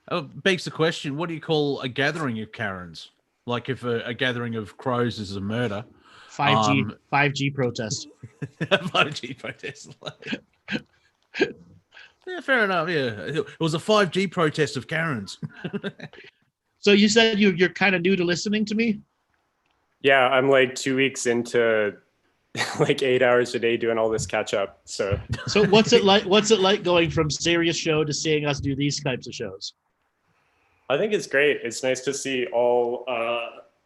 Oh, begs the question, what do you call a gathering of Karens? Like if a gathering of crows is a murder. 5G protest. 5G protest. Yeah, fair enough. Yeah. It was a 5G protest of Karens. So you said you're kind of new to listening to me? Yeah, I'm like 2 weeks into like 8 hours a day doing all this catch up. So What's it like going from serious show to seeing us do these types of shows? I think it's great. It's nice to see all,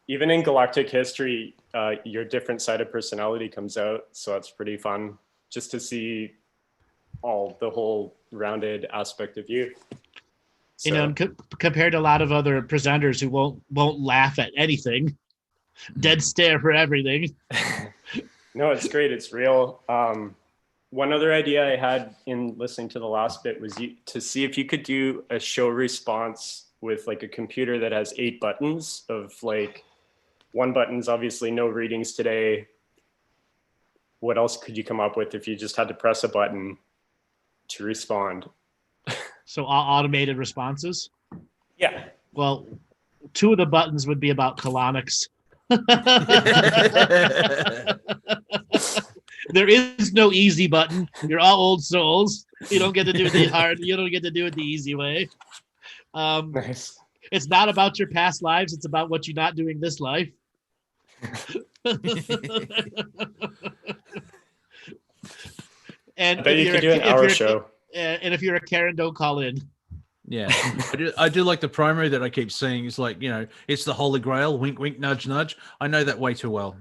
even in galactic history, your different side of personality comes out. So that's pretty fun just to see the whole rounded aspect of you. You know, compared to a lot of other presenters who won't laugh at anything, dead stare for everything. No, it's great. It's real. One other idea I had in listening to the last bit was to see if you could do a show response with like a computer that has 8 buttons of like, one button's obviously no readings today. What else could you come up with if you just had to press a button to respond. So automated responses. Yeah. Well, 2 of the buttons would be about colonics. There is no easy button. You're all old souls. You don't get to do the hard. You don't get to do it the easy way. Nice. It's not about your past lives. It's about what you're not doing this life. And I bet you could do an hour show. And if you're a Karen, don't call in. Yeah, I do like the promo that I keep seeing. It's like, it's the Holy Grail. Wink, wink, nudge, nudge. I know that way too well.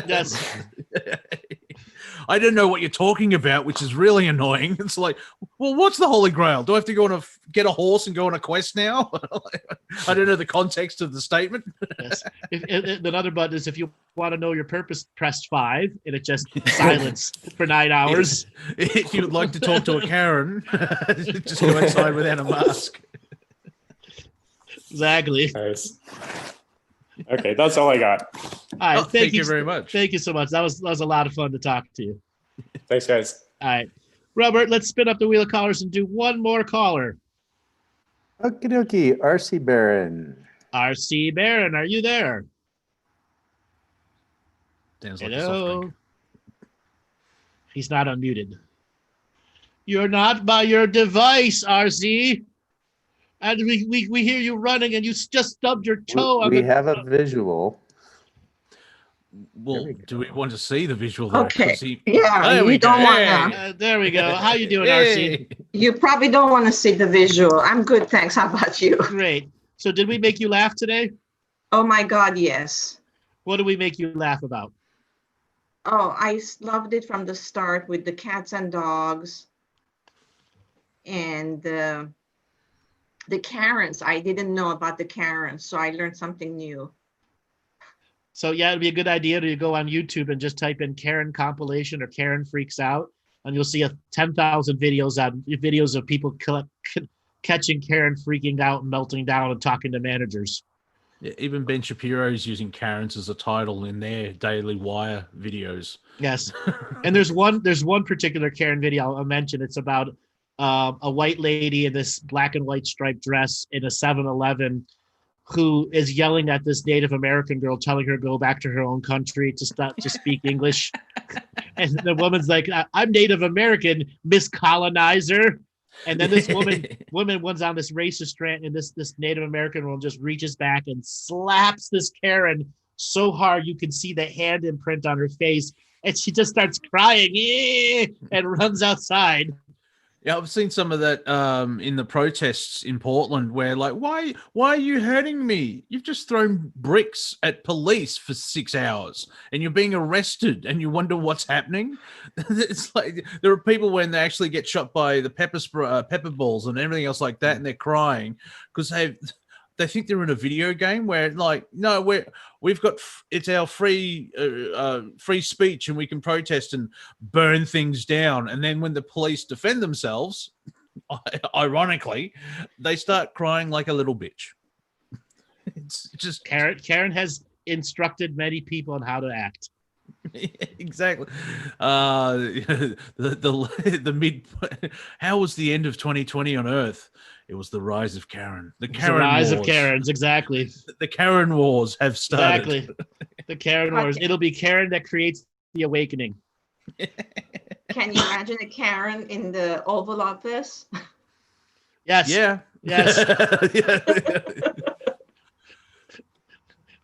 Yes. I don't know what you're talking about, which is really annoying. It's like, well, what's the Holy Grail? Do I have to go on get a horse and go on a quest now? I don't know the context of the statement. Yes. Another button is if you want to know your purpose, press 5, and it just silence for 9 hours. If you would like to talk to a Karen, just go outside without a mask. Exactly. Nice. Okay, that's all I got. All right, thank you very much. Thank you so much. That was a lot of fun to talk to you. Thanks, guys. All right, Robert, let's spin up the wheel of callers and do one more caller. Okie dokie, RC Baron. RC Baron, are you there? Sounds like a Hello. soft drink. He's not unmuted. You're not by your device, RC. And we hear you running, and you just stubbed your toe. We have a visual. Well, do we want to see the visual? Though? Okay. Yeah, there we don't go. want to. There we go. How you doing, Hey. RC? You probably don't want to see the visual. I'm good, thanks. How about you? Great. So did we make you laugh today? Oh my God, yes. What did we make you laugh about? Oh, I loved it from the start with the cats and dogs and the Karens. I didn't know about the Karens, so I learned something new. So yeah, it'd be a good idea to go on YouTube and just type in Karen compilation or Karen freaks out, and you'll see 10,000 videos of people catching Karen freaking out and melting down and talking to managers. Yeah, even Ben Shapiro is using Karens as a title in their Daily Wire videos. Yes, and there's one particular Karen video I'll mention. It's about a white lady in this black and white striped dress in a 7-Eleven who is yelling at this Native American girl, telling her to go back to her own country to stop to speak English. And the woman's like, "I'm Native American, Miss Colonizer." And then this woman was on this racist rant, and this Native American woman just reaches back and slaps this Karen so hard you can see the hand imprint on her face, and she just starts crying and runs outside. Yeah, I've seen some of that in the protests in Portland where like, why are you hurting me? You've just thrown bricks at police for 6 hours and you're being arrested and you wonder what's happening. It's like there are people when they actually get shot by the pepper balls and everything else like that, and they're crying because they think they're in a video game where like, no, we've got it's our free speech and we can protest and burn things down. And then when the police defend themselves, ironically, they start crying like a little bitch. It's just Karen has instructed many people on how to act. Exactly. The mid. How was the end of 2020 on Earth? It was the rise of Karen. The rise Wars. of Karens, exactly. The Karen Wars have started. Exactly. The Karen Wars. It'll be Karen that creates the awakening. Can you imagine a Karen in the Oval Office? Yes. Yeah. Yes.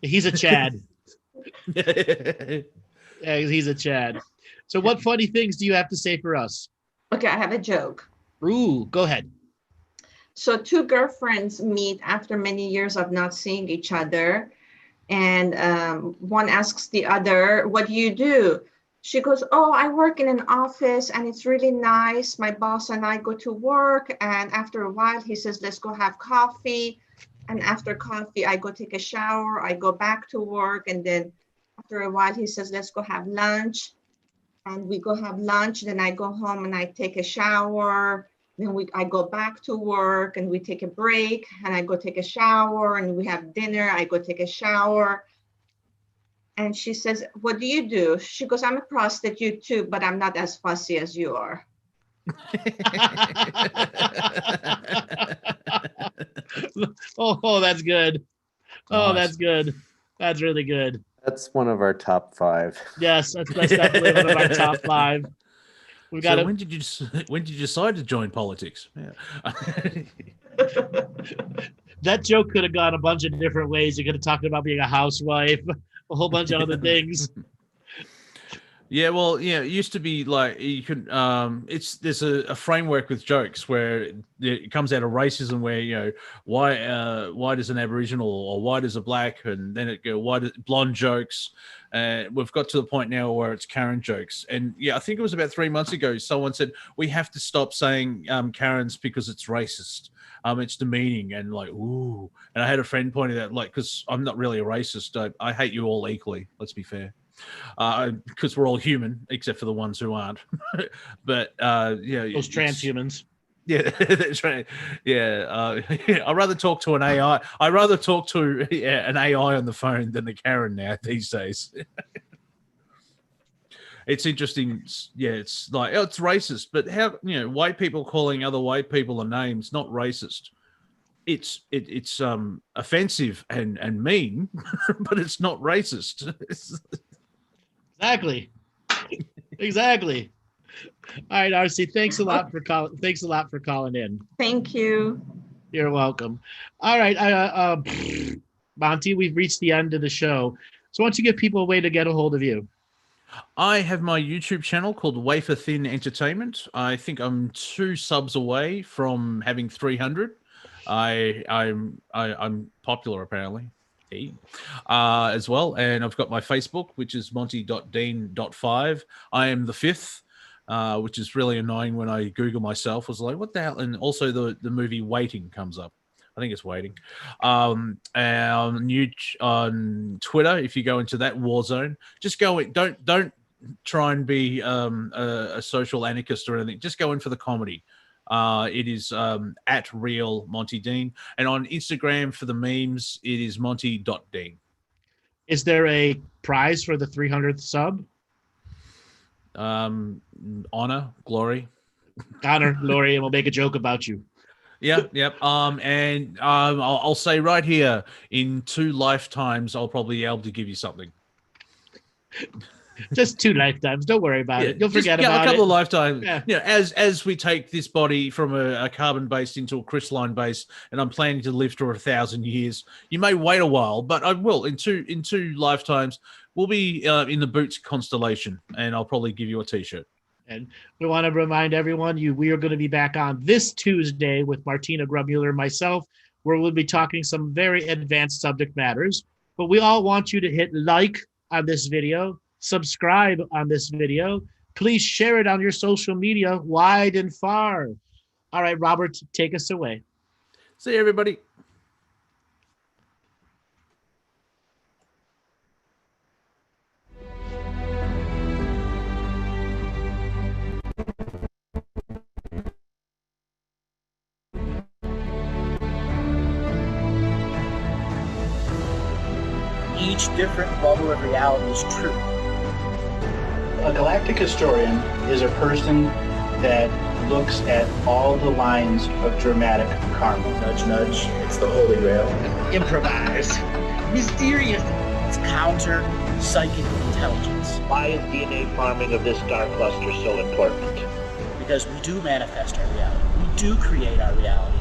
He's a Chad. Yeah, he's a Chad. So what funny things do you have to say for us? Okay, I have a joke. Ooh, go ahead. So 2 girlfriends meet after many years of not seeing each other. And one asks the other, "What do you do?" She goes, "Oh, I work in an office and it's really nice. My boss and I go to work. And after a while, he says, let's go have coffee. And after coffee, I go take a shower. I go back to work. And then after a while, he says, let's go have lunch. And we go have lunch. Then I go home and I take a shower. Then I go back to work and we take a break and I go take a shower and we have dinner. I go take a shower." And she says, "What do you do?" She goes, "I'm a prostitute too, but I'm not as fussy as you are." Oh, that's good. Oh, Nice. that's good. That's really good. That's one of our top 5. Yes, that's definitely one of our top 5. We've got So when did you decide to join politics? Yeah. That joke could have gone a bunch of different ways. You could have talked about being a housewife, a whole bunch of other things. Yeah, well, yeah, it used to be like you could. There's a framework with jokes where it comes out of racism, where why does an Aboriginal or why does a black, and then it go why does blonde jokes. We've got to the point now where it's Karen jokes, and yeah, I think it was about 3 months ago. Someone said we have to stop saying Karens because it's racist. It's demeaning and like ooh. And I had a friend pointed out because I'm not really a racist. I hate you all equally. Let's be fair. Because we're all human except for the ones who aren't. But those transhumans. Yeah, that's right. Yeah, I'd rather talk to an AI. I'd rather talk to an AI on the phone than a Karen now these days. It's interesting. Yeah, it's like it's racist, but how white people calling other white people a name is not racist. It's offensive and mean, but it's not racist. Exactly. All right, RC. Thanks a lot for calling in. Thank you. You're welcome. All right, Monty, we've reached the end of the show. So why don't you give people a way to get a hold of you? I have my YouTube channel called Wafer Thin Entertainment. I think I'm 2 subs away from having 300. I'm popular apparently. As well, and I've got my Facebook, which is monty.dean.5. I am the 5th, which is really annoying when I Google myself. I was like, what the hell? And also the movie Waiting comes up. I think it's Waiting. And on Twitter, if you go into that war zone, just go in. Don't try and be a social anarchist or anything. Just go in for the comedy. It is at Real Monty Dean, and on Instagram for the memes, it is monty.dean. Is there a prize for the 300th sub? Honor, glory, and we'll make a joke about you. Yep. And I'll say right here, in 2 lifetimes, I'll probably be able to give you something. Just 2 lifetimes. Don't worry about it. You'll forget about it. A couple of lifetimes. Yeah. As we take this body from a carbon base into a crystalline base, and I'm planning to live for 1,000 years. You may wait a while, but I will. In two lifetimes, we'll be in the Boots constellation, and I'll probably give you a T-shirt. And we want to remind everyone, we are going to be back on this Tuesday with Martina Grubmuller and myself, where we'll be talking some very advanced subject matters. But we all want you to hit like on this video, subscribe on this video. Please share it on your social media wide and far. All right, Robert, take us away. See you, everybody. Each different bubble of reality is true. A galactic historian is a person that looks at all the lines of dramatic karma. Nudge, nudge, it's the Holy Grail. Improvise. Mysterious. It's counter psychic intelligence. Why is DNA farming of this star cluster so important? Because we do manifest our reality. We do create our reality.